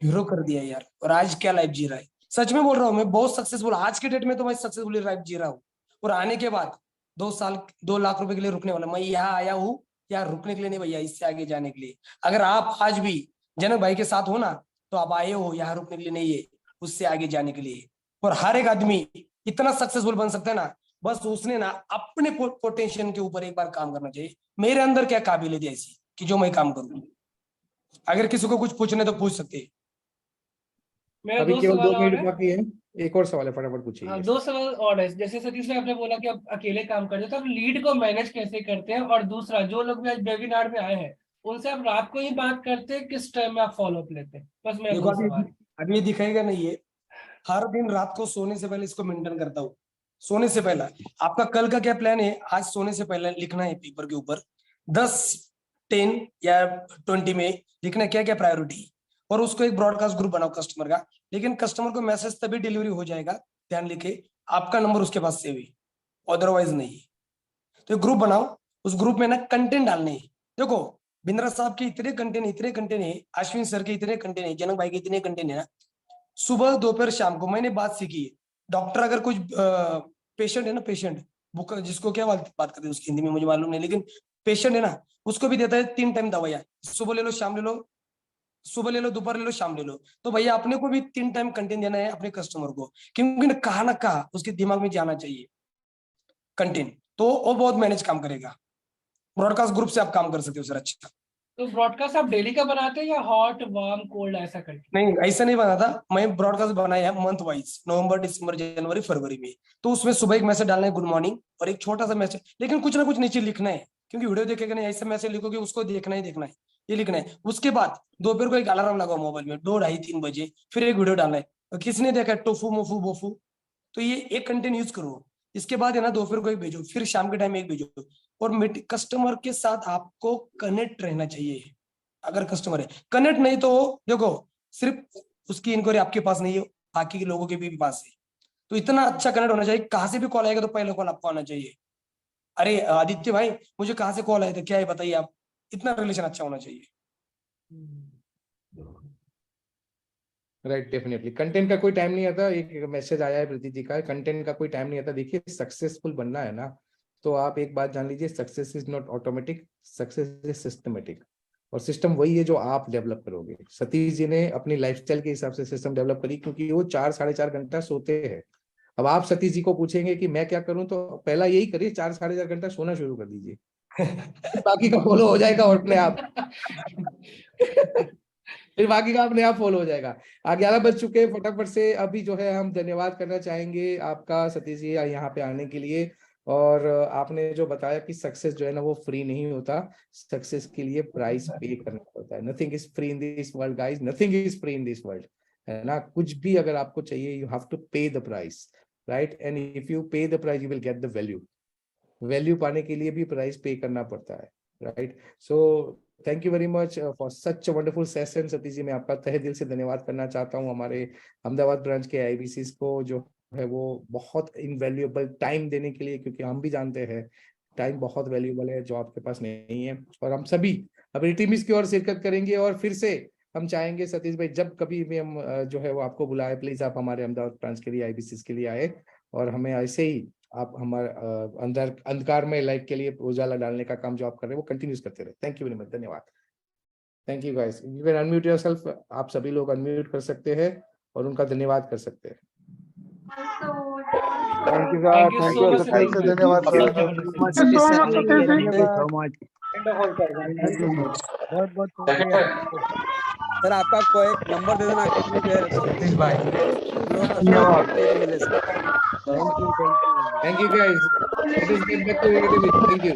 हीरो कर दिया यार, और आज क्या लाइफ जी रहा है। सच में बोल रहा हूँ, मैं बहुत सक्सेसफुल आज के डेट में, तो मैं सक्सेसफुल लाइफ जी रहा हूँ। और आने के बाद 2 साल 2 लाख रुपए के लिए रुकने वाला, मैं यहाँ आया हूँ यार रुकने के लिए नहीं भैया, इससे आगे जाने के लिए। अगर आप आज भी जनक भाई के साथ हो ना, तो आप आए हो यहाँ रुकने के लिए नहीं है, उससे आगे जाने के लिए। और हर एक आदमी इतना सक्सेसफुल बन सकता है ना, बस उसने ना अपने पोटेंशियल के ऊपर एक बार काम करना चाहिए। मेरे अंदर क्या काबिलियत है ऐसी कि जो मैं काम करूं। अगर किसी को कुछ पूछने तो पूछ सकते हैं। मेरा अभी दो केवल 2 सवाल और मिनट है। बाकी है, एक और सवाल है, फटाफट पूछिए। हाँ, 2 सवाल और है। जैसे सतीश भाई आपने बोला कि आप अकेले काम करते हैं, तो आप लीड को मैनेज कैसे करते हैं? और दूसरा, जो लोग भी आज वेबिनार में आए हैं, उनसे आप रात को ही बात करते हैं, किस टाइम में आप फॉलो अप लेते हैं? बस मेरा देखो 2 सवाल। अभी ये दिखाएगा नहीं है, हर दिन रात को सोने से पहले इसको मेंटेन करता हूँ। सोने से पहले आपका कल का क्या प्लान है, आज सोने से पहले लिखना है पेपर के ऊपर 10, 10 या 20 में लिखना क्या क्या प्रायोरिटी, और उसको एक ब्रॉडकास्ट ग्रुप बनाओ कस्टमर का। लेकिन कस्टमर को मैसेज तभी डिलीवरी हो जाएगा, ध्यान लिखे, आपका नंबर उसके पास सेव है, अदरवाइज नहीं। तो ग्रुप बनाओ, उस ग्रुप में ना कंटेंट डालने हैं। देखो बिंद्रा साहब के इतने कंटेंट है, अश्विन सर के इतने कंटेंट है, जनक भाई के इतने कंटेंट है ना, सुबह दोपहर शाम को। मैंने बात सीखी है, डॉक्टर अगर कुछ पेशेंट है ना, पेशेंट बुक जिसको क्या बात करते हैं उसकी हिंदी में मुझे मालूम नहीं, लेकिन पेशेंट है ना, उसको भी देता है 3 टाइम दवाइयां, सुबह ले लो, शाम ले लो, सुबह ले लो, दोपहर ले लो, शाम ले लो। तो भैया अपने को भी 3 टाइम कंटेंट देना है अपने कस्टमर को, क्योंकि ना कहा उसके दिमाग में जाना चाहिए कंटेंट, तो वो बहुत मैनेज काम करेगा। ब्रॉडकास्ट ग्रुप से आप काम कर सकते हो सर। अच्छा, तो ब्रॉडकास्ट आप डेली का बनाते हैं या हॉट वार्म कोल्ड ऐसा करके? नहीं ऐसा नहीं बना था, मैं ब्रॉडकास्ट बनाया है मंथ वाइज, नवंबर दिसंबर जनवरी फरवरी में। तो उसमें सुबह एक मैसेज डालना है गुड मॉर्निंग, और एक छोटा सा मैसेज, लेकिन कुछ ना कुछ नीचे लिखना है, क्योंकि वीडियो देखेगा नहीं, ऐसा मैसेज लिखोगे उसको देखना ही देखना है, ये लिखना है। उसके बाद दोपहर को एक अलार्म लगाओ मोबाइल में, 2, 2:30, 3 बजे, फिर एक वीडियो डालना है, किसने देखा टोफू मोफू बोफू, तो ये एक कंटेंट यूज करो। इसके बाद है ना दोपहर को एक भेजो, फिर शाम के टाइम एक भेजो। और कस्टमर के साथ आपको कनेक्ट रहना चाहिए। अगर कस्टमर है कनेक्ट नहीं, तो देखो सिर्फ उसकी इंक्वायरी आपके पास नहीं है, बाकी के लोगों के भी पास है। तो इतना अच्छा कनेक्ट होना चाहिए, कहाँ से भी कॉल आएगा तो पहले कॉल आपको आना चाहिए, अरे आदित्य भाई मुझे कहाँ से कॉल आया था, क्या है बताइए आप। इतना रिलेशन अच्छा होना चाहिए। राइट, डेफिनेटली कंटेंट का कोई टाइम नहीं आता। एक मैसेज आया है प्रीति जी का, कंटेंट का कोई टाइम नहीं आता। देखिए सक्सेसफुल बनना है ना, तो आप एक बात जान लीजिए, success is not automatic, success is systematic. और सिस्टम वही है जो आप डेवलप करोगे। सतीश जी ने अपनी लाइफस्टाइल के हिसाब से सिस्टम डेवलप करी, क्योंकि वो 4 साढ़े 4 घंटा सोते हैं। अब आप सतीश जी को पूछेंगे कि मैं क्या करूं, तो पहला यही करिए, 4 साढ़े 4 घंटा सोना शुरू कर दीजिए बाकी का फॉलो हो जाएगा अपने आप फिर बाकी का अपने आप फॉलो हो जाएगा। 11 बज चुके हैं, फटाफट से अभी जो है हम धन्यवाद करना चाहेंगे आपका सतीश जी यहाँ पे आने के लिए। और आपने जो बताया कि सक्सेस जो है ना वो फ्री नहीं होता, सक्सेस के लिए प्राइस पे करना पड़ता है। Nothing is free in this world guys, nothing is free in this world, है ना। कुछ भी अगर आपको चाहिए, you have to pay the price, right. And if you pay the price you will get the value. Value पाने के लिए भी प्राइस पे करना पड़ता है, right. So thank you very much for such a wonderful session. Satish ji मैं आपका तहे दिल से धन्यवाद करना चाहता हूँ हमारे अहमदाबाद ब्रांच के आईबीसीज को, जो है वो बहुत इनवैल्यूएबल टाइम देने के लिए, क्योंकि हम भी जानते हैं टाइम बहुत वैल्यूएबल है जो आपके पास नहीं है। और हम सभी अपनी टीम की ओर शिरकत करेंगे, और फिर से हम चाहेंगे सतीश भाई जब कभी भी हम जो है वो आपको बुलाए, प्लीज आप हमारे अहमदाबाद ब्रांच के लिए आईबीसीज के लिए आए, और हमें ऐसे ही आप हमारे अंदर अंधकार में लाइफ के लिए उजाला डालने का काम जो आप कर रहे हैं वो कंटिन्यूस करते रहे। थैंक यू वेरी मच, धन्यवाद। Thank you guys, you can unmute yourself, आप सभी लोग अनम्यूट कर सकते हैं और उनका धन्यवाद कर सकते हैं। Thank you sir, Thank you thank so you much, thank Satish you, ji. धन्यवाद बहुत सर। जबरदस्त। Thank you so much, Thank Satish you ji. so much. बहुत बहुत शुक्रिया सर, आपका कोई नंबर दे देना किसी भी सतीश भाई लोग को मिले sir. Thank you Thank you guys. Let us get back to reality. Thank you.